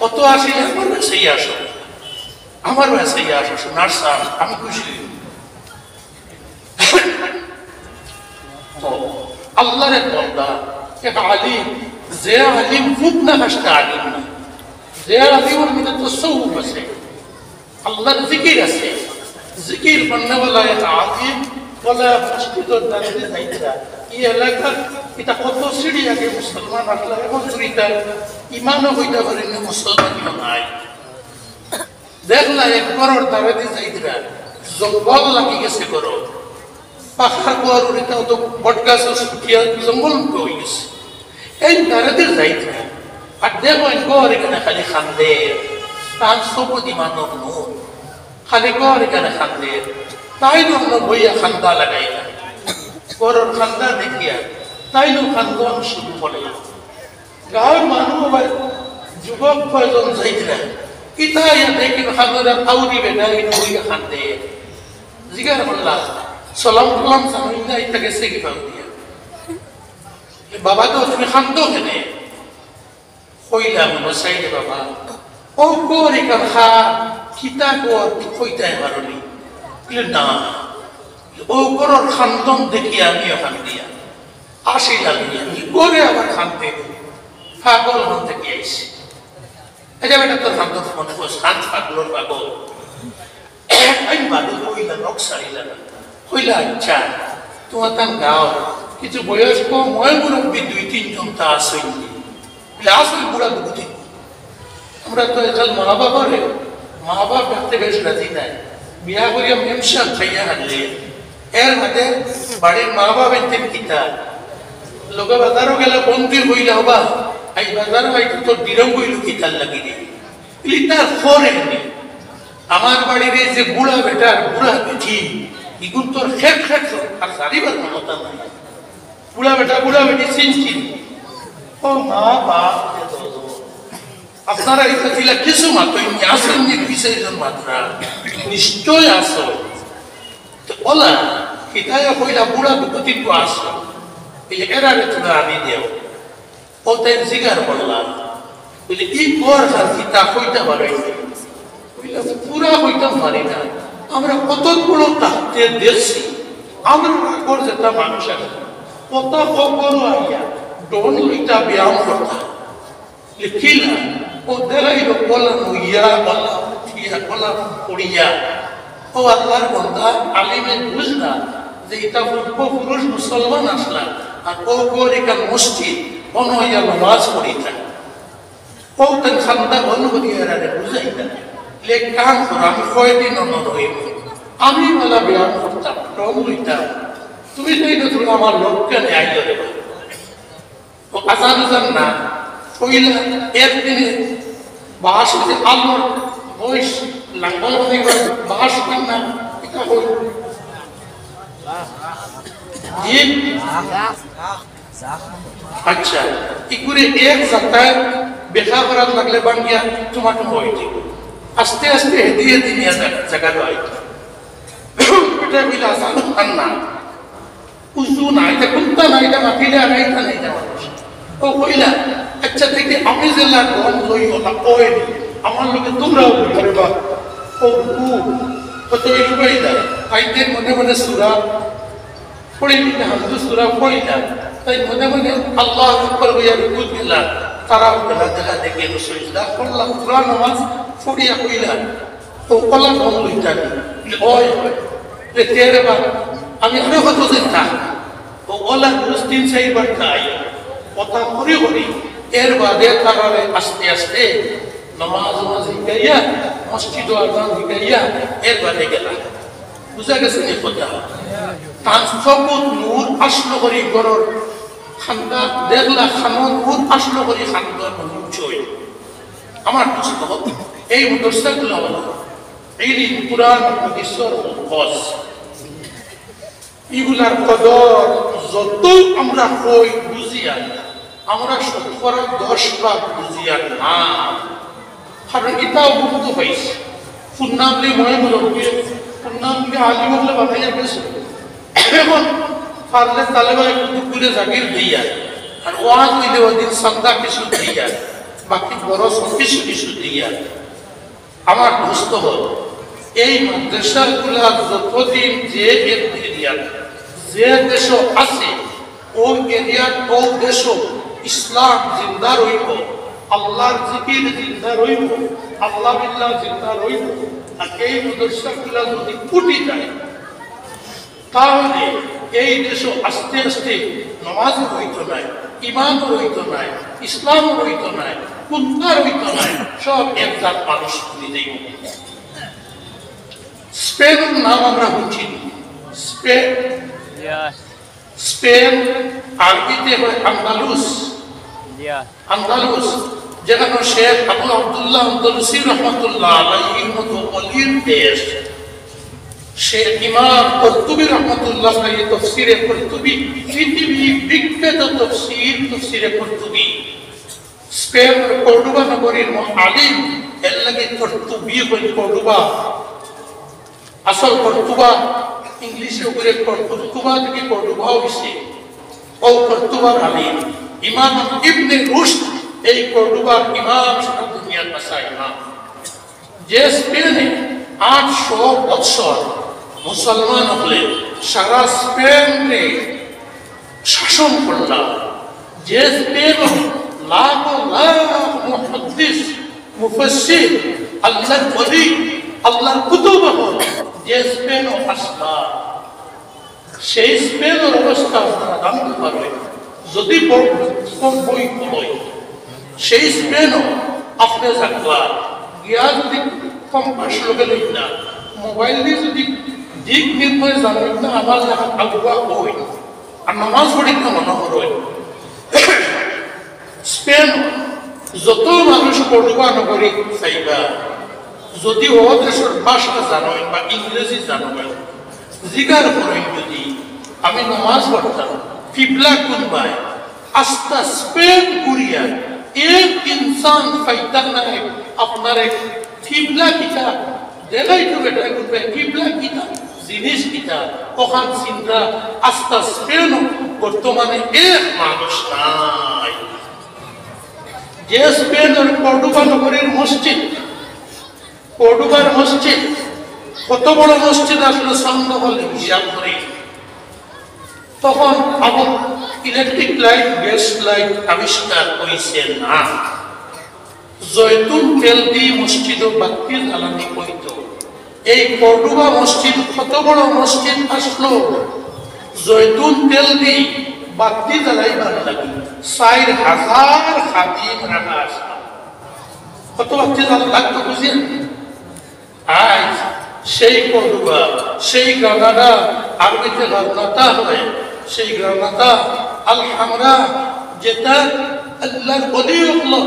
কত আসিলে আমার কাছেই আসো আমার কাছেই আসো শোনার সান আমি খুশি আল্লাহর এক বান্দা এক আলিম যে আলিম খুব না হাসতে আলিম না যে আলিমের মধ্যে তসৌফ আছে আল্লাহর জিকির আছে জিকির বান্নাওয়ালা এক আলিম বলা মসজিদের দাঁড়িয়ে যাইতরা এই এলাকার এটা কত সিঁড়ি আগে মুসলমান আসলে এখন চুরিটা ইমানও হইতে পারে না মুসলমানও নাই দেখলা একবার দাঁড়াতে যাইতরা জঙ্গল লাগি গেছে করো পাখার গোয়ার উড়িটাও তো বটগাছ শুকিয়া জঙ্গল হয়ে গেছে এই দাঁড়াতে যাইতরা আর দেখো একবার এখানে খালি খান্দে তার সবুজ ইমানর নূর খালি গড় এখানে খান্দে তাই জন্য বইয়া খান্দা লাগাই না গরুর খান্দা দেখিয়া তাই নো খান্দন শুরু করে গাঁৱৰ মানুহ যুৱক কয়জন যাইছিলেন ইতাইয়া দেখি খান্দা আউরি বেড়াই বইয়া খান্দে জিগার বললাম সালাম সালাম সামনে না ইতা গেছে কি ভাবিয়া বাবা তো তুমি খান্দো কেনে কইলাম বসাইলে বাবা ও গরি কাখা কিতা গর কইতাই পারলি না ও গরর খান্দন দেখি আমিও খান্দিয়া আসি লাগিয়া কি করে আবার খান্দে পাগল হন থেকে আইসি এটা বেটা তোর খান্দন মনে করছ খান পাগলর পাগল বাদে কইলা নক সারিলা না কইলা আচ্ছা তোমার তার গাও কিছু বয়স্ক ময় মুরব্বী 2-3 জন তা আসেন আসল বুড়া দুটি আমরা তো একাল মা বাবারে মা বাপ দেখতে বেশ রাজি নাই বিয়া করিয়া মেমসাল খাইয়া আনলে এর মধ্যে বাড়ির মা বাপ এনতেন কিতা লোকে বাজারও গেলে বন্ধু হইলা হবা এই বাজারও হয়তো তোর দিরম হইল কিতার লাগি রে তার ফরে আমার বাড়ির যে বুড়া বেটার বুড়া বেটি ইগুন তোর খেক খেক আর সারিবার মমতা নাই বুড়া বেটি চিনচিন ও মা বাপ আপনারা এটা দিলা কিছু মাত্র আসেন যে 20 জন মাত্র নিশ্চয় আসো তো ওলা কিতায়া কইলা বুড়া বেটি তো আসো এই এরারে তোরা আমি দেও ও তাই জিগার বললাম বলে কি কর আর কিতা কইতা বাড়াইছে কইলা পুরা কইতাম পারি না আমরা কতগুলো তাহতে দেখছি আমরা কর যেটা মানুষ আছে কত খবর আইয়া ডোন লইতা ব্যায়াম করতা লিখিলা ও দেখাইল বলা নইয়া বলা উঠিয়া বলা পড়িয়া ও আল্লাহর বান্দা আলিমে বুঝলা যে এটা পুরুষ মুসলমান আসলা আর ও গরিকা মসজিদ অনইয়া নামাজ পড়িতা ও তেন খান্দা বন্ধ করিয়া রে বুঝাইতা লে কাম কর আমি কয়দিন অনর হইব আমি বলা ব্যায়াম করতাম ডোন লইতাম তুমি তো এটা তুমি আমার লোককে ন্যায় দেবে ও আজান না কইলা একদিনে বাস হতে আলোর বয়স লাঙ্গল হইবার বাস না এটা হইল আচ্ছা ইকুরে এক জায়গায় বেখা করার লাগলে বাঙ্গিয়া তোমাকে হইতে আস্তে আস্তে হেদিয়ে দিনিয়া জায়গা হইতে এটা বিলা জানো না উজু না এটা কোনটা না এটা মাটিলে আগাইতা নাই যাওয়া ও কইলা আচ্ছা থেকে আমি জেলা গন লইও না ওই আমার লোকে তোমরাও করবা ও কত ইলবাইদা আইতে মনে মনে সূরা পড়িনি না হামদু সূরা পড়িনা তাই মনে মনে আল্লাহু আকবার বইয়া রুকু দিলা তারা দেখা দেখে সুজদা করলাম কুরআন নামাজ পড়িয়া কইলা ও কলা গন লইতা ওই রে তেরে বা আমি আরো কত চিন্তা ও ওলা মুসলিম সেই বার্তায় কথা করি করি এর বাদে তারারে আস্তে আস্তে নামাজ শিখাইয়া মসজিদ আজান শিখাইয়া এর বাদে গেলা বুঝা গেছে নি কথা তার সবুত নূর আসলো করি গরর খান্দা দেখলা খানন নূর আসলো করি খান্দা চই আমার দোস্ত এই দোস্তাগুলো হলো এই কুরআন হাদিসের বস ইগুলার কদর যত আমরা কই বুঝিয়া আমরা 10% বুঝিয়া না কারণ এটাও বুঝতে পাইছি পূর্ণাবলী মনে মুরব্বী পূর্ণাবলী আলিম বলে বানাইয়া গেছে এখন পারলে তালেবা একটু ঘুরে জাগির দিয়া আর ওয়াজ হইলে ওদিন সন্ধ্যা কিছু দিয়া বাকি বড় কিছু কিছু দিয়া আমার দোস্ত হল এই মাদ্রাসাগুলা যতদিন যে এরিয়া যে দেশ আছে ওই এরিয়ার ও দেশ ইসলাম জিন্দা রইব আল্লাহর জিকির জিন্দা রইব আল্লাহ বিল্লাহ জিন্দা রইব আর এই মাদ্রাসাগুলা যদি ফুটি যায় তাহলে এই দেশ আস্তে আস্তে নামাজ রইত নাই ইমান রইত নাই ইসলাম রইত নাই কুন্তা রইত নাই সব একজাত মানুষ করে দেব স্পেনের নাম আমরা বুঝি স্পেন আরবিতে হয় আন্দালুস আন্দালুস যেখানে শেখ আবু আব্দুল্লাহ আন্দালুসি রহমাতুল্লাহ আলাইহির মতো ওলির দেশ শেখ ইমাম কুরতুবী রহমাতুল্লাহ আলাইহি তাফসীরে কুরতুবী পৃথিবী বিখ্যাত তাফসীরে কুরতুবী স্পেন কর্ডোবা নগরীর আলিম এর লাগে কুরতুবী বল কর্ডোবা আসল কর্তুবা ইংলিশে উপরে কর্তুবা থেকে কর্তুবা হইছে ও কর্তুবার আলিম ইমাম ইবনে রুশদ এই কর্তুবার ইমাম সারা দুনিয়ার মাসা ইমাম যে স্পেনে 800 বছর মুসলমান হলে সারা স্পেনে শাসন করলা যে স্পেন লাখ লাখ মুহাদ্দিস মুফাসসির আল্লাহর ওলি আল্লাহর কুতুব হল যে স্পেন ও আসলা সেই স্পেনের অবস্থা আপনারা জানতে পারবেন যদি বই বই সেই স্পেনও আপনি থাকবা গিয়া যদি কম্পাস লোকে লই না মোবাইল দিয়ে যদি দিক নির্ণয় জানেন না আমার লেখা আগুয়া বই আর নামাজ পড়ি না মনে করবেন স্পেন যত মানুষ পড়বা নগরী চাইবা যদি ও দেশের ভাষা জানেন বা ইংরেজি জানেন জিগার করেন যদি আমি নামাজ পড়তাম কিবলা কোনবাই আস্তা স্পেন ঘুরিয়া এক ইনসান ফাইতা নাই আপনার কিবলা কিতা দেখাই তো বেটা করবে কিবলা কিতা জিনিস কিতা ওখান চিন্তা আস্তা স্পেন বর্তমানে এক মানুষ নাই যে স্পেনের কর্ডোবা নগরীর মসজিদ কর্ডোবার মসজিদ কত বড় মসজিদ আসলে সন্দেহ হলে হিসাব করি তখন আবার ইলেকট্রিক লাইট গ্যাস লাইট আবিষ্কার হয়েছে না জয়তুন তেল দিয়ে মসজিদ ও বাতি জ্বালানি হইত এই কর্ডোবা মসজিদ কত বড় মসজিদ আসলো জয়তুন তেল দিয়ে বাতি জ্বালাইবার লাগে 4,000 খাদিম রাখা আসলো কত বাতি জ্বালা লাগতো বুঝলেন আজ সেই কর্ডোবা সেই গানাডা আরবিতে গানাতা হয় সেই গ্রানাতা আল হামরা যেটা আল্লাহর ওলিউল্লাহ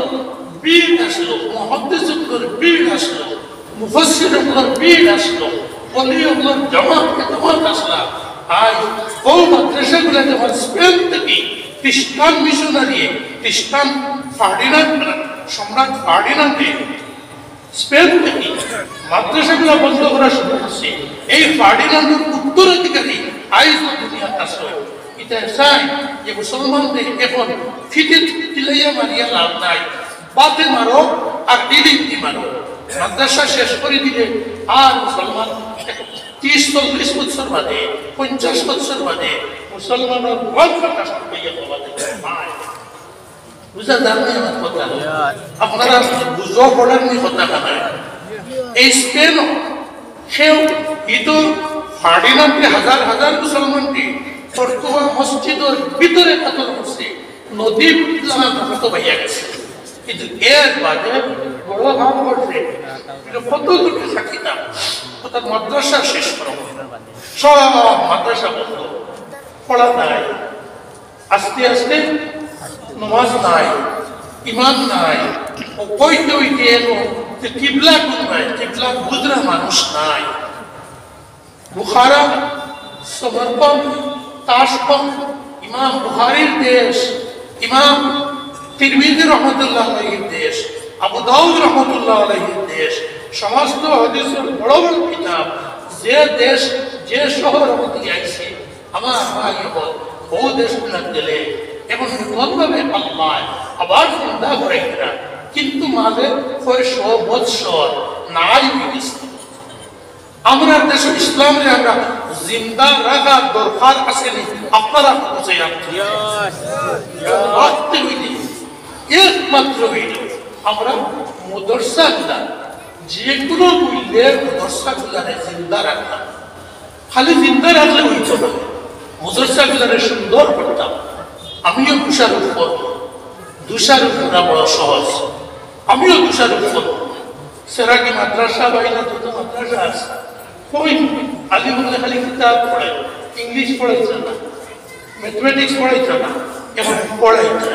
বীর আসলো মুহাদ্দিসুল্লাহর বীর আসলো মুফাসসিরুল্লাহর বীর আসলো ওলিউল্লাহর জামাত আসলো আজ ও মাদ্রাসাগুলো যখন স্পেন থেকে খ্রিস্টান মিশনারি খ্রিস্টান ফার্ডিনান্ড সম্রাট ফার্ডিনান্ডে স্পেন থেকে মাদ্রাসাগুলো বন্ধ করা শুরু করছে এই ফার্ডিনান্ডের উত্তরাধিকারী আইজ দুনিয়া আসলো এটা চাই যে মুসলমানদের এখন ফিতে তিলাইয়া মারিয়া লাভ নাই বাতে মারো আর ইলিঙ্গি মারো মাদ্রাসা শেষ করে দিলে আর মুসলমান 30-40 বছর বাদে 50 বছর বাদে মুসলমানের গল্প কাষ্ট হইয়া বুঝা জাননি আমার কথা আপনারা বুঝো পড়েননি কথা কানা এই স্পেন সেও ইতো ফার্ডিনান্ডে হাজার হাজার মুসলমানকে কর্তোবা মসজিদের ভিতরে কাতর করছে নদী কত ভাইয়া গেছে কিন্তু এর বাদে বড় ভাব করছে কত দূরে থাকিতাম অর্থাৎ মাদ্রাসা শেষ করা সব মাদ্রাসা বন্ধ পড়া নাই আস্তে আস্তে নামাজ নাই ইমান নাই কইতে হইতে এলো যে কিবলা কোন নাই কিবলা বুঝরা মানুষ নাই বুখারা সমরকন্দ তাশকন্দ ইমাম বুখারীর দেশ ইমাম তিরমিজি রহমাতুল্লাহ আলাইহির দেশ আবু দাউদ রহমাতুল্লাহ আলাইহির দেশ সমস্ত হাদিসের বড় বড় কিতাব যে দেশ যে শহর হতে আইছে আমার ভাই বল ও দেশগুলো দিলে এবং নতুনভাবে আল্লাহ আবার চিন্তা করে কিন্তু মাঝে 600 বছর নাই হয়েছে আমরা দেশ ইসলামে আমরা জিন্দা রাখা দরকার আছে আপনারা বুঝে একমাত্র হইল আমরা মাদ্রাসাগুলা যে কোনো মূল্যে মাদ্রাসাগুলারে জিন্দা রাখতাম খালি জিন্দা রাখলে হইত না মাদ্রাসাগুলারে সুন্দর করতাম আমিও দোষারোপ করব দোষারোপ করা বড় সহজ আমিও দোষারোপ করব সেরাকি মাদ্রাসা বাইনা তো মাদ্রাসা আছে কই আলিমুল্লাহ খালি কিতাব পড়ে ইংলিশ পড়াইছে না ম্যাথমেটিক্স পড়াইছে না এবং পড়াইছে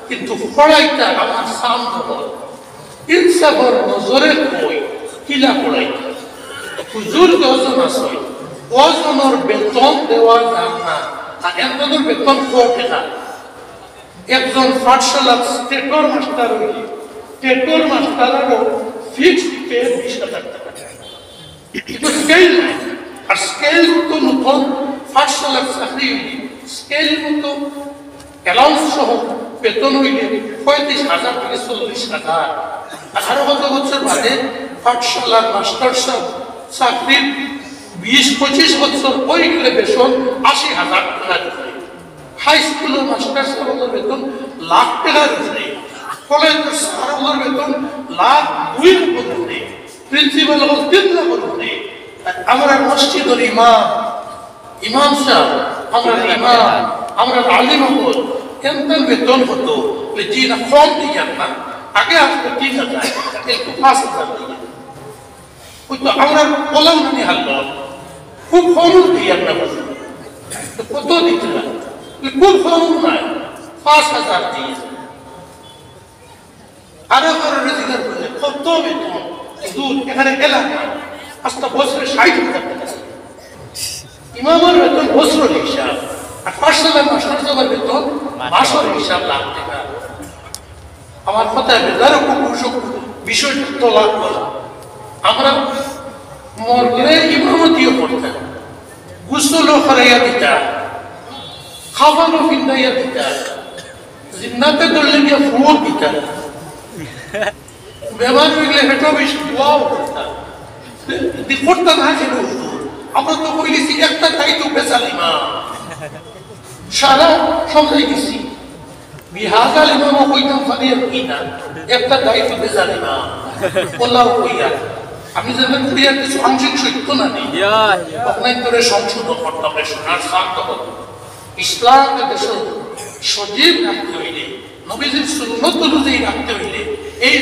কিন্তু পড়াইটা আমার সামনে হল ইনসাফর নজরে কই কিলা পড়াইছে হুজুর ওজন আছে ওজনের বেতন দেওয়া যায় না আর একজনের বেতন কমে না একজন পাঠশালা স্টেটর মাস্টার হইলে স্টেটর মাস্টারেরও ফিক্সড পে 20,000 টাকা কিন্তু স্কেল নাই আর স্কেল মতো নতুন পাঠশালার চাকরি হইলে স্কেল মতো অ্যালাউন্স সহ বেতন হইলে 35,000 থেকে 40,000 18 বছর বাদে পাঠশালার মাস্টার সব চাকরির 20-25 বছর ওই গেলে বেতন 80,000 টাকা দিতে হাই স্কুলের মাস্টার সাহেবের বেতন লাখ টাকার উপরে কলেজের সাহেবের বেতন লাখ 2 উপরে প্রিন্সিপাল হল 3 নম্বর করে আমরা মসজিদের ইমাম সাহেব আমরা ইমাম আমরা আলিম হল কেমন বেতন হতো জি না কম দিয়ে না আগে আসতো 3000 একটু 5000 দিয়ে ওই তো আমরা বললাম না হাল খুব কম দিয়ে না কত দিতে না খুব কম না 5000 দিয়ে আরো কারো রোজগার করলে কত বেতন দূর এখানে গেলাম আস্তে বছরে 60,000 টাকা ইমামের বেতন বছর হিসাব আর পাঠশালার মাস্টার বেতন মাসের হিসাব লাখ টাকা আমার কথা বেজারও খুব বিষয়টা তোলা আমরা মরলে ইমামতিও করতাম গুসলও করাইয়া দিতাম খাবারও কিনাইয়া দিতাম জিন্নাতে ধরলে গিয়ে ফুও দিতাম ব্যবহার হইলে হেঁটেও বেশি দোয়াও করতাম করতাম না কেন আমরা তো কইলেছি একটা দায়িত্ব বেচাল ইমাম সারা সময় গেছি বিহাজাল ইমামও কইতাম ফানিয়ার কিনা একটা দায়িত্ব বেচাল ইমাম বললাম কইয়া আমি যেন কইয়া কিছু আংশিক সত্য না নেই আপনার ধরে সংশোধন করতাম শোনার শান্ত হতো ইসলামকে দেশ সজীব রাখতে হইলে নবীজির সুন্নত অনুযায়ী রাখতে হইলে এই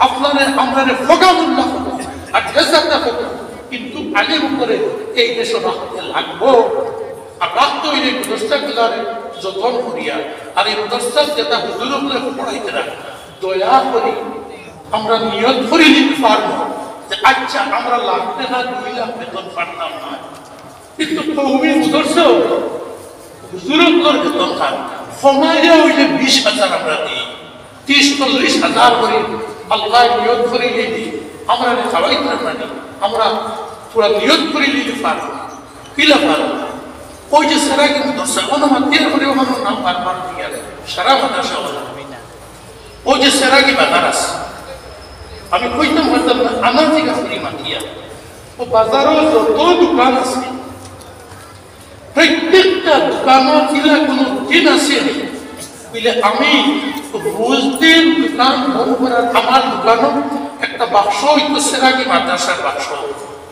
আপনারা আমরা ফোকামুল্লাহ হবো আর ঢেসাটা হবো কিন্তু আলিম করে এই দেশ রাখতে লাগবো আর রাখতে হইলে দোস্তাগুলারে যতন করিয়া আর এই দোস্তার যেটা হুজুর উপরে পড়াইতে রাখ দয়া করি আমরা নিয়ত করে নিতে পারবো যে আচ্ছা আমরা লাখ টাকা 2 লাখ বেতন পারতাম না কিন্তু তহবিল দর্শক হুজুরের বেতন খান সমাজে হইলে 20,000 আমরা দিই 30-40,000 করে আল্লাহ নিয়ত করে দিই আমরা খাওয়াইতে পারি আমরা পুরা নিয়ত করে নিতে পারবো কিলা পারবো ওই যে সারা কিন্তু দর্শক অনুমাতের করে আমার নাম বারবার দিয়ে সারা মাদ্রাসা ওই যে চেরাগি বাজার আছে আমি কইতাম হয়তো আমার থেকে ফ্রি মাতিয়া ও বাজারও যত দোকান আছে প্রত্যেকটা দোকানের কিলা কোনো দিন আছে বলে আমি রোজ দিন দোকান বন্ধ করার আমার দোকানও একটা বাক্স হইতো চেরাগি মাদ্রাসার বাক্স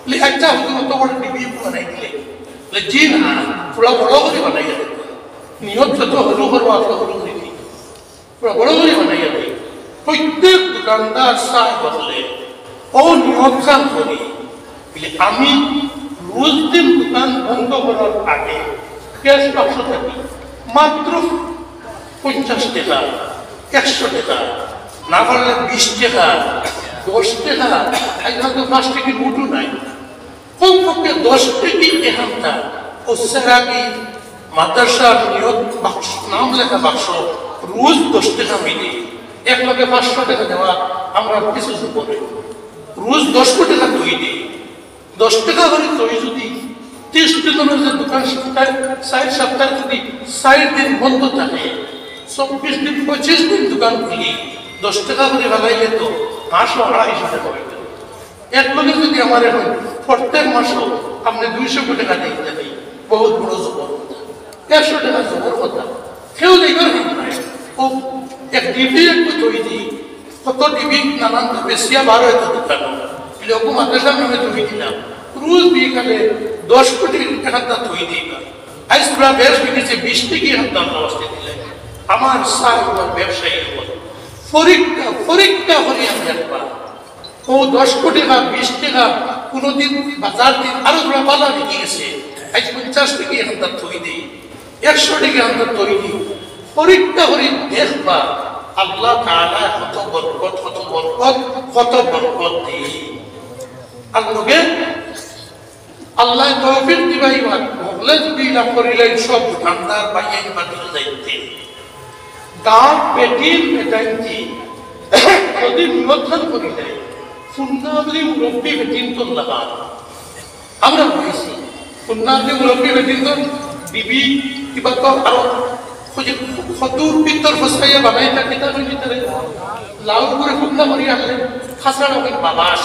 বলে একটা অত বড় ডিবি বানাই দিলে জি না পুরা বড় করে বানাইয়া দিত নিয়ত যত হলো করবো আত হলো করে দিই পুরা বড় করে বানাইয়া দিই প্রত্যেক দোকানদার সাহ বললে ও নিয়ত খান করি বলে আমি রোজ দিন দোকান বন্ধ করার আগে ক্যাশ বাক্স থাকি মাত্র 50 টাকা 100 টাকা না পারলে 20 টাকা 10 টাকা আজকাল তো 5 টাকা নোটও নাই কমপক্ষে 10 টাকা এখানটা ও চেরাগি মাদ্রাসার নিয়ত বাক্স নাম লেখা বাক্স রোজ 10 টাকা মিলে 1 লাখে 500 টাকা দেওয়া আমরা কিছু করে রোজ 10 টাকা তৈরি দিই 10 টাকা করে তৈরি যদি 30 দিনের যে দোকান সপ্তাহে 60 সপ্তাহে যদি 60 দিন বন্ধ থাকে 24 দিন 25 দিন দোকান খুলি 10 টাকা করে বানাইলে তো মাসও 250 টাকা হয়ে গেল এক লগে যদি আমার এখন প্রত্যেক মাসও আপনি 200 টাকা দিতে দিই বহুত বড় জবর কথা 100 টাকা জবর কথা কেউ দেখবেন ও এক ডিবি একটু তৈরি দিই কত ডিবি নানান বেশিয়া 12 হয়তো দোকান এরকম মাদ্রাসার নামে তৈরি দিলাম রোজ বিকালে 10 কোটি টাকা তৈরি দিই আজ পুরা বেশ বিকেছে 20 টাকা হাতে অবস্থা দিলে আমার সাহেবের ব্যবসায়ী হল পরীক্ষা করি আমি একবার ও 10 কোটি টাকা 20 টাকা কোনোদিন বাজার দিন আরো ধরা বাজার লেগে গেছে আজ 50 টাকা হাতে তৈরি দিই 100 টাকা হাতে তৈরি দিই পরীক্ষা করি দেখবা আল্লাহ তাআলা কত বরকত দিই আল্লাহকে আল্লাহ তৌফিক দিবাই বলে যদি না করিলেন সব দোকানদার বাইয়াই বাতিল যাইতে দাঁত পেটির পেটাইতে যদি নিয়ন্ত্রণ করিলে সুন্নাবলি মুরব্বী বেটিন তো লাগা আমরা বলেছি সুন্নাবলি মুরব্বী বেটিন তো বিবি কিবা তো আরো খতুর পিতর ফসাইয়া বানাই থাকে তার ভিতরে লাউ করে ফুকনা করি আসলে খাসা রকমের বাবাস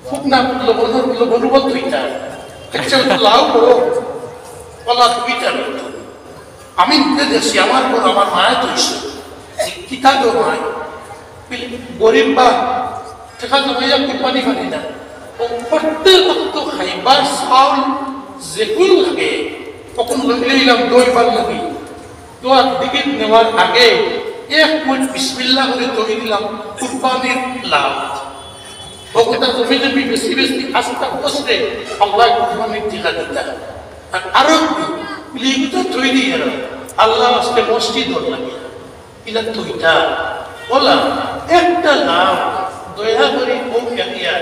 ফুকনা লবণ দুইটা একটা লাউ বড় কলা দুইটা আমি দেখছি আমার বড় আমার মায়ের তৈরি কিতা তো মায় গরিব বা টাকা জমাইয়া কোরবানি পারি না ও প্রত্যেক অক্ত খাইবার চাউল যেগুলো লাগে তখন লইলাম দইবার লাগে দোয়ার দিকে নেওয়ার আগে এক মিনিট বিসমিল্লাহ করে তৈরি দিলাম কুরবানির লাভ ভগবতা জমি জমি বেশি বেশি আস্থা বসলে আল্লাহ কুরবানির টিকা দিতে আর আরো লিখিত তৈরি আল্লাহ আজকে মসজিদ লাগে ইলা তুইটা বলা একটা লাভ দয়া করে ও কাকিয়া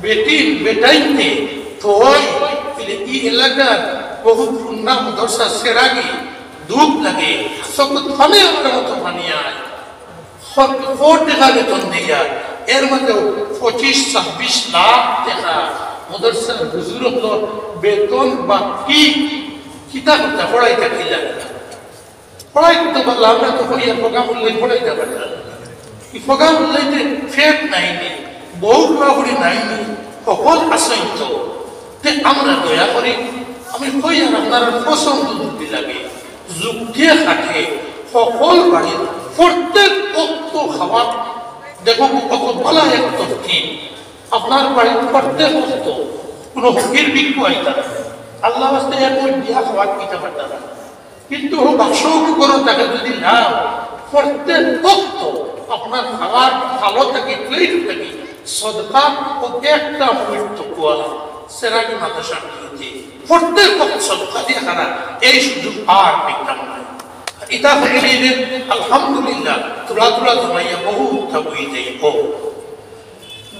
বেটির বেটাইতে তোই এই এলাকার বহু পুন্না মাদ্রাসা সেরাগি দুঃখ লাগে সকল থানে আমার মতো বানিয়ায় কোটি টাকা বেতন দিয়া এর মধ্যে 25-26 লাখ টাকা মাদ্রাসার হুজুরগুলোর বেতন বাকি কিতাব পড়াইতে কিলা পড়াইতে পারলে আমরা তো হইয়া প্রোগ্রাম উল্লেখ পড়াইতে পারতাম এই প্রোগ্রাম উল্লেখে ফেট নাইনি বহু বাবুরি নাইনি সকল আসেন তো আমরা দয়া করি আমি হইয়া আপনার পছন্দ বুদ্ধি লাগে যুক্তিয়ে থাকে সকল বাড়ির প্রত্যেক অক্ত খাবার দেখো কত বলা এক তথ্য আপনার বাড়ির প্রত্যেক অক্ত কোনো হকির বিক্ষু আইতা আল্লাহ বাস্তে এখন বিয়া খাবার কিতে পারতাম কিন্তু বাক্স করো তাকে যদি না প্রত্যেক অক্ত আপনার খাবার ভালো থাকে প্লেট থাকে সদকা ও একটা মৃত্যু কোয়া সেরাগি মাদ্রাসা দিয়েছে প্রত্যেক অক্ত সদকা দিয়ে খানা এই সুযোগ আর পেতাম না এটা হইলে আলহামদুলিল্লাহ তুলা তুলা জমাইয়া বহু থাকুই যাই হোক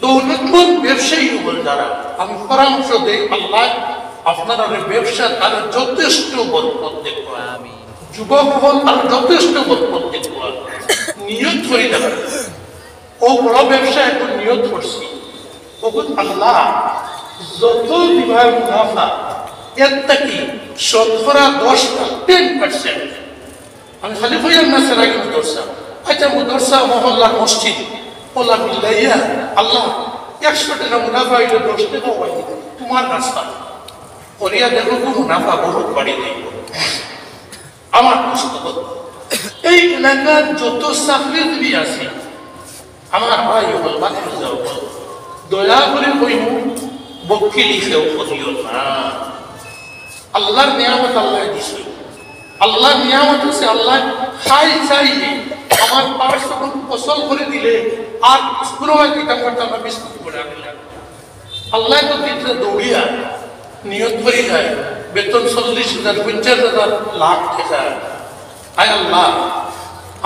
দৌলতমন্দ ব্যবসায়ী হল যারা আমি পরামর্শ দেই আল্লাহ আপনারা ব্যবসা তারা যথেষ্ট বরকত দেখবা যুবক হল তারা যথেষ্ট বরকত দেখবা নিয়ত করে দেবেন ও বড় ব্যবসা এখন নিয়ত করছি তখন আল্লাহ যত দিবার মুনাফা এর থেকে শতকরা 10% আমি খালি হইয়ার না সেরাগি মাদ্রাসা আচ্ছা মাদ্রাসা মহল্লা মসজিদ ওলা মিলাইয়া আল্লাহ 100 টাকা মুনাফা হইলে 10 টাকা হয় তোমার রাস্তা করিয়া দেখো মুনাফা বহুত বাড়ি দেব আমার পুস্তক এই এলাকার যত চাকরিজীবী আছে আমার ভাই হল বাতিল দয়া করে কইব বক্কি লিখেও করিও না আল্লাহর নিয়ামত আল্লাহ দিছে আল্লাহ নিয়ামত আছে আল্লাহ খাই চাইলে আমার পাশ তখন ফসল করে দিলে আর পুরো কিতাব করতে আমরা বিস্কুট করে আনলাম আল্লাহ তো দিতে দৌড়িয়া নিয়ত করে যায় বেতন 40,000 50,000 লাখ টাকা আয় আল্লাহ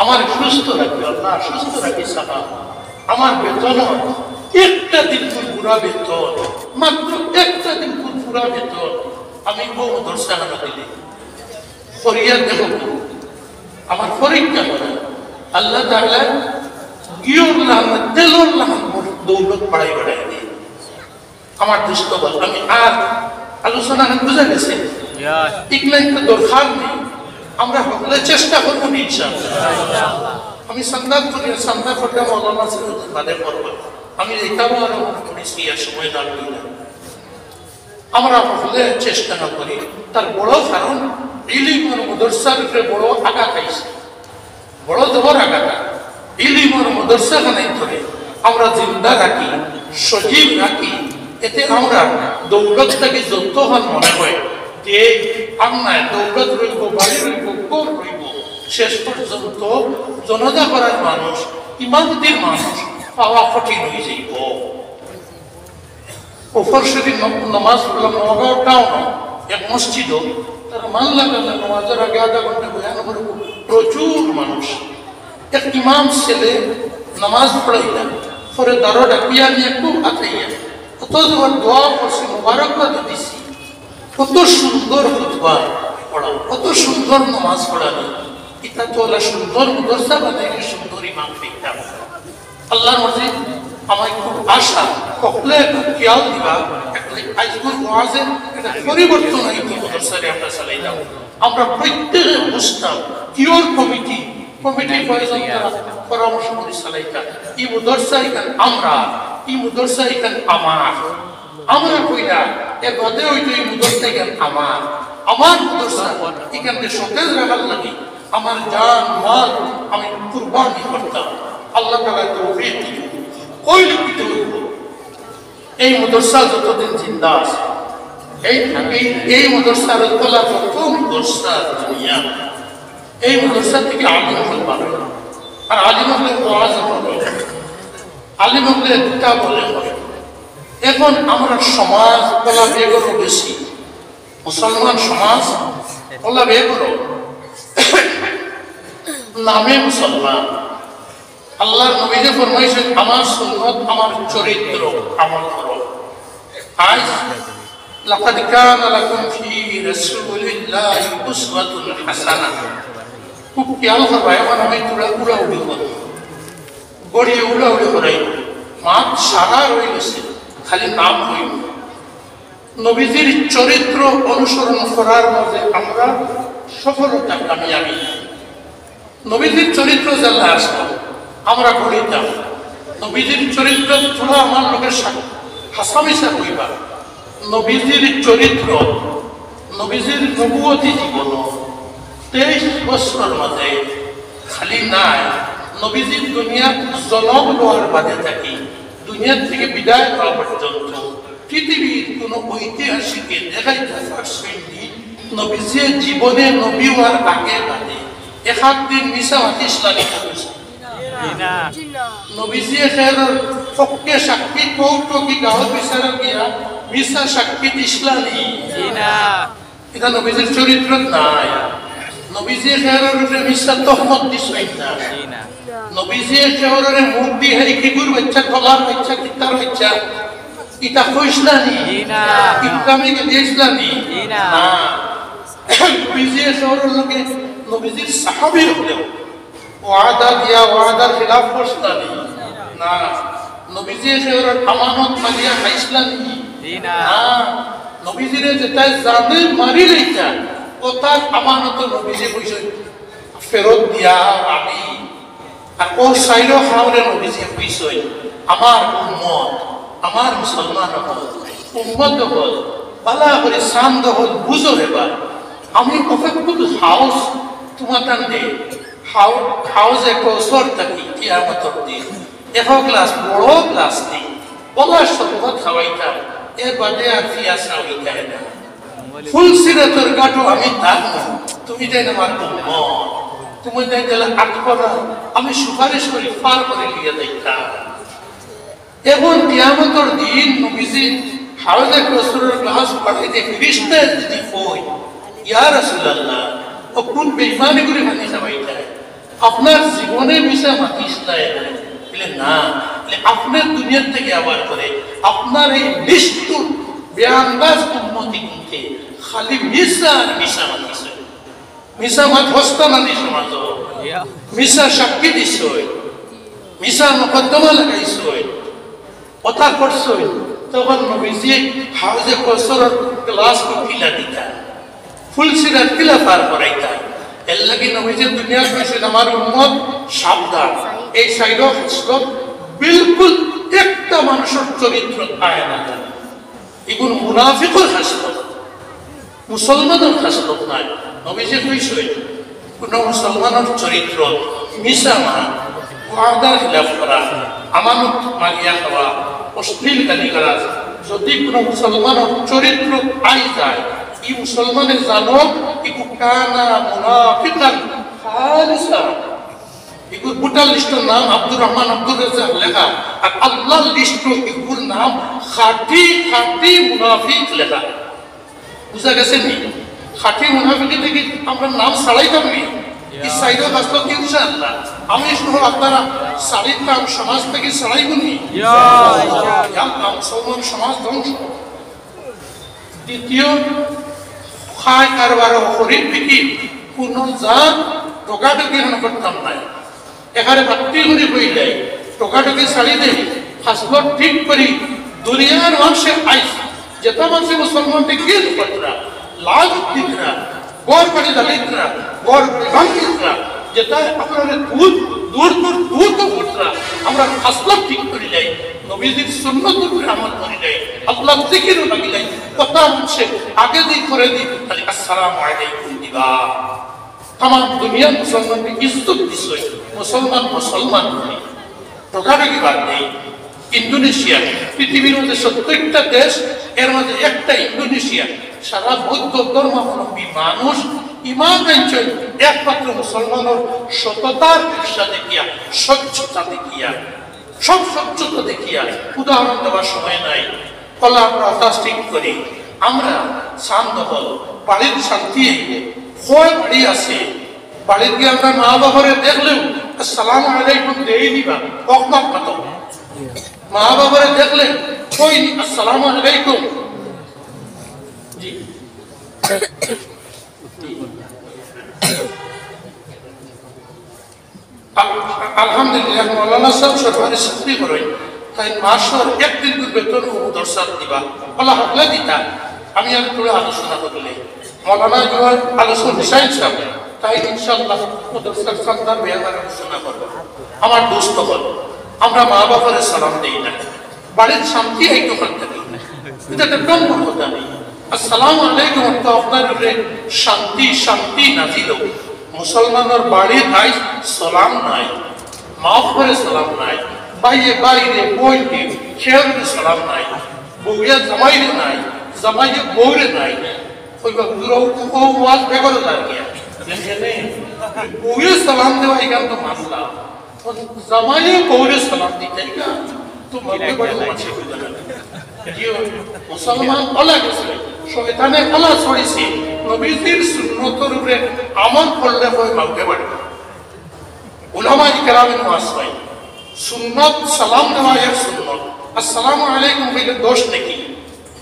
আমার সুস্থ রাখবে আল্লাহ সুস্থ রাখি সাহা আমার বেতন একটা দিন পুরা বেতন মাত্র একটা দিন পুরা বেতন আমি বহু দর্শা দিলে ফরিয়াদ দেখো আমার পরীক্ষা করে আল্লাহ তাআলা গিয়র লাহান তেলর লাহান দৌলত বাড়াই বাড়াই দিয়ে আমার দুষ্ট বল আমি আর আলোচনা বুঝা গেছে এগুলো একটু দরকার নেই আমরা সকলে চেষ্টা করবো ইনশাআল্লাহ আমি সন্ধান করি সন্ধান করতে মৌলানা বাদে করবো আমি এটাও আরো করেছি আর সময় লাগবে না আমরা সকলে চেষ্টা না করি তার বড় কারণ ইলিম আর মাদ্রাসার উপরে বড় আঘাত আইছে বড় জবর আঘাত ইলিম আর মাদ্রাসা বানাই ধরে আমরা জিন্দা রাখি সজীব রাখি এতে আমরা দৌলতটাকে যত হন মনে হয় যে আমরা দৌলত রইব বাড়ি রইব কোর রইব শেষ পর্যন্ত জনতা করার মানুষ ইমানতির মানুষ পাওয়া কঠিন হয়ে যাইব ওপর সেদিন নামাজ পড়লাম নগাঁও টাউন এক মসজিদও তারা মানলাম নামাজের আগে আধা ঘন্টা বয়ান করে প্রচুর মানুষ এক ইমাম ছেলে নামাজ পড়াইলাম পরে দারো ডাকিয়া নিয়ে খুব আতাইয়া কত তোমার দোয়া করছি মোবারকবাদ দিছি কত সুন্দর খুতবা পড়া কত সুন্দর নামাজ পড়ানো এটা তো সুন্দর মাদ্রাসা বানাইলে সুন্দর ইমাম পেতাম আল্লাহর মর্জি আমার খুব আশা সকলে খেয়াল দিবা আজকের ওয়াজে একটা পরিবর্তন হইতে মাদ্রাসারে আমরা চালাইলাম আমরা প্রত্যেকে বুঝতাম কিওর কমিটি প্রয়োজন পরামর্শ করে চালাইতাম এই মাদ্রাসা এখান আমরা এই মাদ্রাসা এখান আমরা কইলা এর বাদে হইতো এই মাদ্রাসা এখান আমার মাদ্রাসা এখানে সতেজ রাখার লাগে আমার জান মাল আমি কুরবানি করতাম আল্লাহ তাআলা তৌফিক দিন পরিলক্ষিত হইব। এই মাদ্রাসা যতদিন জিন্দা আছে, এই মাদ্রাসার তোলা যত মাদ্রাসা দুনিয়া, এই মাদ্রাসা থেকে আলিম হল পাবে, আর আলিম হলে ওয়াজ হবে, আলিম হলে দুটা বলে হবে। এখন আমরা সমাজ বলা বেগরও বেশি, মুসলমান সমাজ বলা বেগরও, নামে মুসলমান। আল্লাহ নবীকে ফরমাইছেন আমার সুন্নত আমার চরিত্র আমল করো। আজ লাকাদ কানা লাকুম ফি রাসূলিল্লাহি উসওয়াতুন হাসানাহ, খুব খেয়াল করবা। এখন আমি তোরা উড়াউড়ি করব, গড়িয়ে উড়াউড়ি করাই, মাঠ সারা রয়ে গেছে, খালি নাম হইব। নবীজির চরিত্র অনুসরণ করার মধ্যে আমরা সফলতা কামিয়াবি। নবীজির চরিত্র জানলে আসলাম আমরা গড়িতাম। নবীজির চরিত্র তোরা আমার লোকের হাসামিসা কইবা। নবীজির চরিত্র, নবীজির নবুয়তি জীবন 23 বছরের মধ্যে খালি নাই। নবীজির দুনিয়ার জনম হওয়ার বাদে থাকি, দুনিয়ার থেকে বিদায় হওয়া পর্যন্ত পৃথিবীর কোন ঐতিহাসিকে দেখাইতে পারছেননি নবীজির জীবনে নবী হওয়ার আগে বাদে এক দিন মিশা ইসলামী করেছে। নবীজি পক্ষে সাক্ষী কৌটকি গাঁও বিচার গিয়া মিশা সাক্ষী ইসলামী, এটা নবীজির চরিত্র নাই। নবীজি মিশা তহমত দিছই না। নবীজি মুখ দিয়ে কি গুর বাচ্চা কলার বাচ্চা কিতার বাচ্চা ইটা কইসলানি, ইসলামীকে দিয়েছিলানি না। নবীজি লোকে নবীজির সাহাবী হলেও ওয়াদা দিয়া ওয়াদার খিলাফ করছিলানি না। নবীজি আমানত মারিয়া খাইছিলানি না। নবীজিরে যেটা জানে মারি লইতা ও তার আমানত নবীজি কইছে ফেরত দিয়া আমি। আর ও সাইরো হাওরে নবীজি কইছে আমার উম্মত, আমার মুসলমান হল, উম্মত হল, বালা করে শান্ত হল, বুঝো এবার আমি ওকে খুব হাউস তোমার দে হাউস একটা ওসর থাকি কিয়ামতের দিন এক গ্লাস বড় গ্লাস দিই বলার শরবত খাওয়াইতাম, এর বাদে আর ফিয়াসা হইতে না। ফুল সিরাতের গাটো আমি থাকবো, তুমি যাই আমার উম্মত, তুমি যাই গেলে আটকরা আমি সুপারিশ করি পার করে লিয়ে দিতাম। এখন কিয়ামতের দিন নবীজি হাউজে কাউসারের গ্লাস পাঠাইতে ফিরিস্তা যদি কই ইয়া রাসূলুল্লাহ ও কোন বেঈমানি করে পানি খাওয়াইতা, আপনার জীবনে মিশা মাতিস না বলে না, আপনার দুনিয়ার থেকে আবার করে আপনার এই নিষ্ঠুর বেআন্দাজ উম্মতি কিনতে খালি মিশা আর মিশা মাতিস, মিশা মাত হস্তা না দিস সমাজ, মিশা সাক্ষী দিস, মিশা মুকদ্দমা লাগাইছ, কথা করছ। তখন নবীজি হাউজে কাউসারের গ্লাস কিলা দিতা, ফুল সিরাত কিলা পার করাইতা। এর লাগি নবীজি দুনিয়া কইছে আমার উম্মত সাবধান, এই সাইডও হাসলত বিলকুল একটা মানুষের চরিত্র পায় না। এগুন মুনাফিকের হাসলত, মুসলমানের হাসলত নাই। নবীজি কইছে কোন মুসলমানের চরিত্র মিশা মা, ওয়াদার খিলাফ করা, আমানত মারিয়া খাওয়া, অশ্লীল গালিগালাজ যদি কোনো মুসলমানের চরিত্র পাই যায়, এই মুসলমানের জানো ইকু কানা মুনাফিকান খালিসা। ইকুর বুটাল লিস্টের নাম আব্দুর রহমান আব্দুর রাজ্জাক লেখা, আর আল্লাহর লিস্ট ইকুর নাম খাঁটি খাঁটি মুনাফিক লেখা। বুঝা গেছে নি? খাঁটি মুনাফিকের থেকে আমরা নাম ছাড়াইতাম নি? এই সাইডে বাস্তব কি ইনশাআল্লাহ আমি শুনো আপনারা সারির নাম সমাজ থেকে ছাড়াইব নি? মুসলমান সমাজ ধ্বংস। দ্বিতীয় খায় কারবার খরিদ বিক্রি কোন জাত টোকাটুকি করতাম নাই, এখানে বাতি করে বইলে টোকাটুকি ছাড়ি দেই হাসলত ঠিক করি দুনিয়ার মানুষের আইস যেটা মানুষের মুসলমানকে কি করতরা লাভ দিতরা গড় করে দালিতরা গড় করে ভাঙিতরা যেটা আপনাদের দূর দূর দূর দূর তো করতরা আমরা হাসলত ঠিক করে যাই, নবীজির সুন্নত উপরে আমল করে যাই, আল্লাহ জিকির লাগি যাই, কথা হচ্ছে আগে দিই করে দিই খালি আসসালামু আলাইকুম দিবা। তাম দুনিয়ার মুসলমানকে ইজ্জত দিছই, মুসলমান মুসলমান বলি টোকাটুকি বাদ নেই। ইন্দোনেশিয়া পৃথিবীর মধ্যে 70টা দেশ, এর মধ্যে একটা ইন্দোনেশিয়া। সারা বৌদ্ধ ধর্মাবলম্বী মানুষ ইমান আনছেন একমাত্র মুসলমানের সততার বিশ্বাস দেখিয়া, স্বচ্ছতা দেখিয়া, সব স্বচ্ছতা দেখিয়া। উদাহরণ দেওয়ার সময় নাই, কলা আমরা ঠিক করি। আমরা শান্ত হল, বাড়ির শান্তি হয়, বাড়ি আছে, বাড়ির গিয়ে আমরা মা বাবারে দেখলেও আসসালামু আলাইকুম দেই নিবা, অকমাক মত মা বাবারে দেখলেন কই আসসালামু আলাইকুম। জি আলহামদুলিল্লাহ, মাওলানা সাহেব সরকারি চাকরি করেন, তাই মাসের একদিন বেতন দর্শক দিবা, আল্লাহ হাকলে দিতা। আমি আর তোরা আলোচনা করলে মাওলানা আলোচনা ডিসাইন সাহেব, তাই ইনশাআল্লাহ দর্শক সন্তান ব্যবহার আলোচনা করবো। আমার দোস্ত হল, আমরা মা বাবার সালাম দিই না, বাড়ির শান্তি এই দোকান থেকে না, এটা একটা নম্বর কথা নেই। আসসালামু আলাইকুম তো আপনার উপরে শান্তি শান্তি নাজিল। মুসলমানের বাড়ি নাই সালাম নাই, মা বাবার সালাম নাই, বাইরে বাইরে বইকে খেয়ালে সালাম নাই, বউয়ে জামাইরে নাই, জামাইয়ে বউরে নাই। ওই ওয়াজ বেগরে দাঁড়িয়ে বউয়ে সালাম দেওয়া এখান তো মানলা, জামাইয়ে বউরে সালাম দিতে তো মুসলমান অলা গেছে, শয়তানে অলা ছড়িছে। নবীজির সুন্নতের উপরে আমল করলে হয় মাউকে বাড়ে। উলামায়ে কেরামের ওয়াজ হয় সুন্নত সালাম দেওয়া এর সুন্নত, আসসালামু আলাইকুম বলে দোষ নাকি?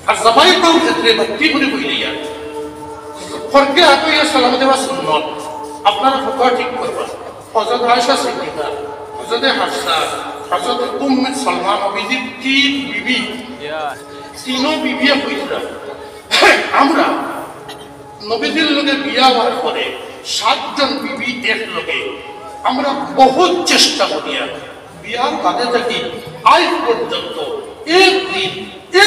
আর জামাই বউ ক্ষেত্রে ভক্তি করে বইলিয়া ফরকে আগে সালাম দেওয়া সুন্নত। আপনারা ফতোয়া ঠিক করবা। হযরত আয়েশা সিদ্দিকা, হযরত হাফসা, হযরত উম্মে সালমা নবীজির তিন বিবি, তিনও বিবি হইরা। আমরা নবীজির লোকে বিয়া হওয়ার পরে 7 জন বিবি এক লোকে, আমরা বহুত চেষ্টা করিয়া বিয়ার বাদে থাকি আজ পর্যন্ত একদিন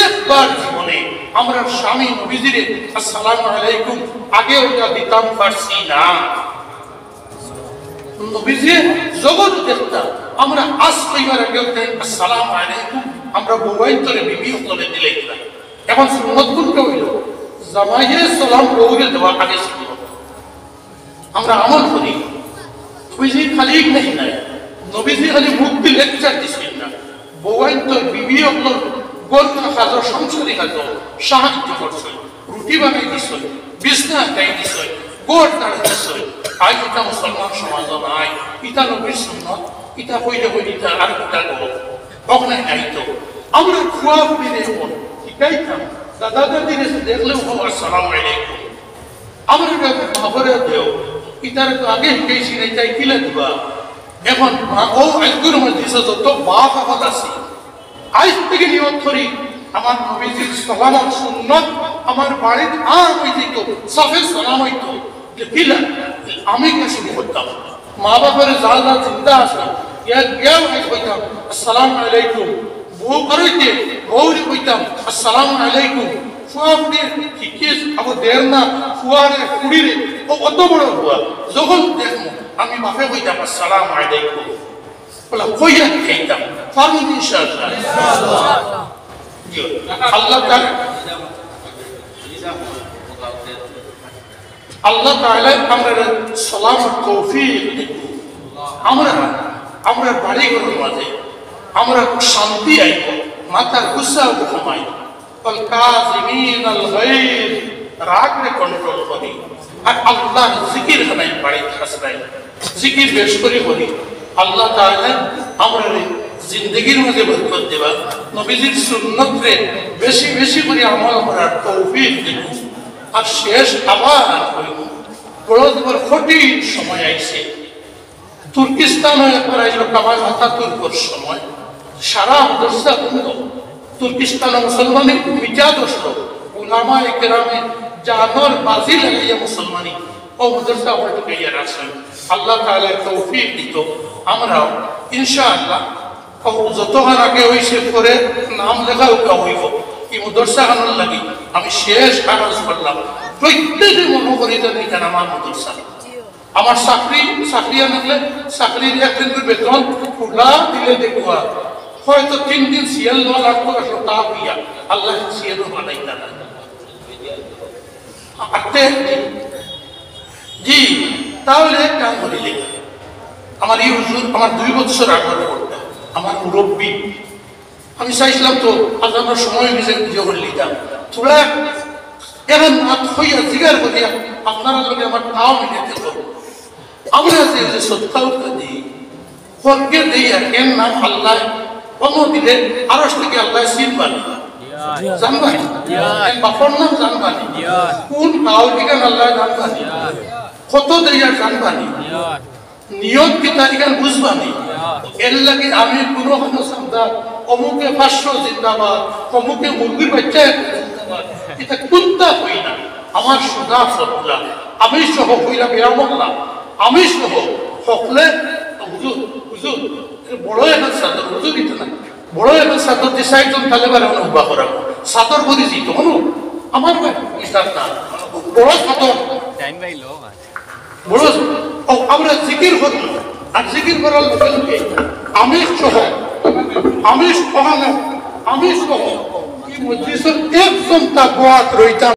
একবার জীবনে আমরা স্বামী নবীজিরে আসসালামু আলাইকুম আগে ওটা দিতাম পারছি না। নবীজি জগৎ দেখতাম, আমরা আজ কইবার আগে আসসালামু আলাইকুম আমরা মোবাইল ধরে বিবি হলে দিলে দিলাম। এখন সুন্নত কোনটা হইল? জামাইয়ে সালাম বউরে দেওয়া আগে ছিল। আমরা আমল করি। নবীজি খালি নাই নাই, নবীজি খালি মুক্তি লেকচার দিচ্ছেন না, বউয়াইন তো বিবি হল গর্ব কাজর সংসারী কাজ সাহায্য করছে, রুটি বানাই দিছ, বিছনা গাই দিছ, গোড় দাঁড় দিছ। আজ এটা মুসলমান সমাজ নাই, ইটা নবীর সুন্নত, ইটা হইলে হইলে ইটা আর ইটা গো কখনো নাই। তো আমরা খুয়া ফুড়িলে শিখাইতাম, দাদা দাদির দেখলেও হবো আসসালামু আলাইকুম। আমরা খবরে দেও ইটার তো আগে শিখাইছি না, তাই কিলে দিবা। এখন ও আজগুর মধ্যে যত বাপ আপদ আছে, আজ থেকে নিয়ত করি আমার নবীজির সালাম সুন্নত আমার বাড়ির আর হয়ে যেত, সাফে সালাম হইতো যে দিলা আমি কে শুরু করতাম। মা বাবার জালনা চিন্তা আসলাম, ইয়ার বিয়াও আজ হইতাম আসসালামু আলাইকুম, বউ করাইতে বউরে কইতাম আসসালামু আলাইকুম। ফুয়ারে ঠিকই আবু দের না, ফুয়ারে কুড়িরে ও অত বড় ফুয়া যখন দেখবো আমি বাপে কইতাম আসসালামু আলাইকুম, বলা কইয়া খাইতাম ফারুন ইনশাআল্লাহ। আল্লাহ তাআলা আমরা সালাম তৌফিক দিন। আমরা বাড়ি ঘরের মাঝে আমরা শান্তি আইব, মাথার গুসা কমাই, রাগরে কন্ট্রোল করি, আর আল্লাহ জিকির খানাই বাড়ি খাসরাই জিকির বেশ করে করি। আল্লাহ তাআলা আমরা জিন্দগির মধ্যে বরকত দেবা, নবীজির সুন্নতরে বেশি বেশি করে আমল করার তৌফিক দিন। আর শেষ আবার বড় কঠিন সময় আইছে, তুর্কিস্তান একবার আইল কামাল আতাতুর্কর সময়, সারা মাদ্রাসা বন্ধ। তুর্কিস্তান মুসলমানের মিজাজ আসলো, উলামায়ে কেরামে জানর বাজি লাগাইয়া মুসলমানি ও মাদ্রাসা হয়ে রাখছেন। আল্লাহ তাআলা তৌফিক দিত, আমরাও ইনশাআল্লাহ যতক্ষণ আগে হইছে করে নাম লেখা হইব এই মাদ্রাসা খানোর লাগি। আমি শেষ আরজ করলাম প্রত্যেকে মনে করি যেন এখানে আমার মাদ্রাসা, আমার চাকরি আনলে চাকরির একদিন বেতন খোলা দিলে দেখুয়া হয়তো 3 দিন সিএল দেওয়া লাগতো আসলে তা হইয়া আল্লাহ সিএলও বানাইতা না জি তাহলে একটা করিলে আমার এই হুজুর আমার 2 বছর আগের পড়তা আমার মুরব্বী আমি চাইছিলাম তো আল্লাহর সময় নিজে পুজো করে নিতাম তোরা এখন হাত হইয়া জিগার করিয়া আপনারা লোকে আমার তাও মিলে দিত আমরা যে সৎকারটা দিই ফরকে দিই আর এর নাম আল্লাহ অন্য দিলে আরশ থেকে আল্লাহ চিনবানি জানবানি বাপর নাম জানবানি কোন কাউ দিকে আল্লাহ জানবানি কত দেয়ার জানবানি নিয়ত কি তারিখান বুঝবানি এর লাগে আমি কোনো কোনো সামদার অমুকে 500 জিন্দাবাদ অমুকে মুরগির বাচ্চা জিন্দাবাদ এটা কোনটা হই না আমার সুদা সবলা আমি সহ হইলাম ইয়ামল্লাহ আমি সহ সকলে হুজুর হুজুর বড় একটা সাদর হুজুর এটা না বড় একটা সাদর দিশাইজন তালেবার অনুভব করা সাদর বলি জিত হলো আমার ইসলাম না বড় সাদর টাইম বাই লো বড় আমরা জিকির করি আর জিকির করার লোকে লোকে আমি সহ এই মজলিসের একজন তা গোয়াত রইতাম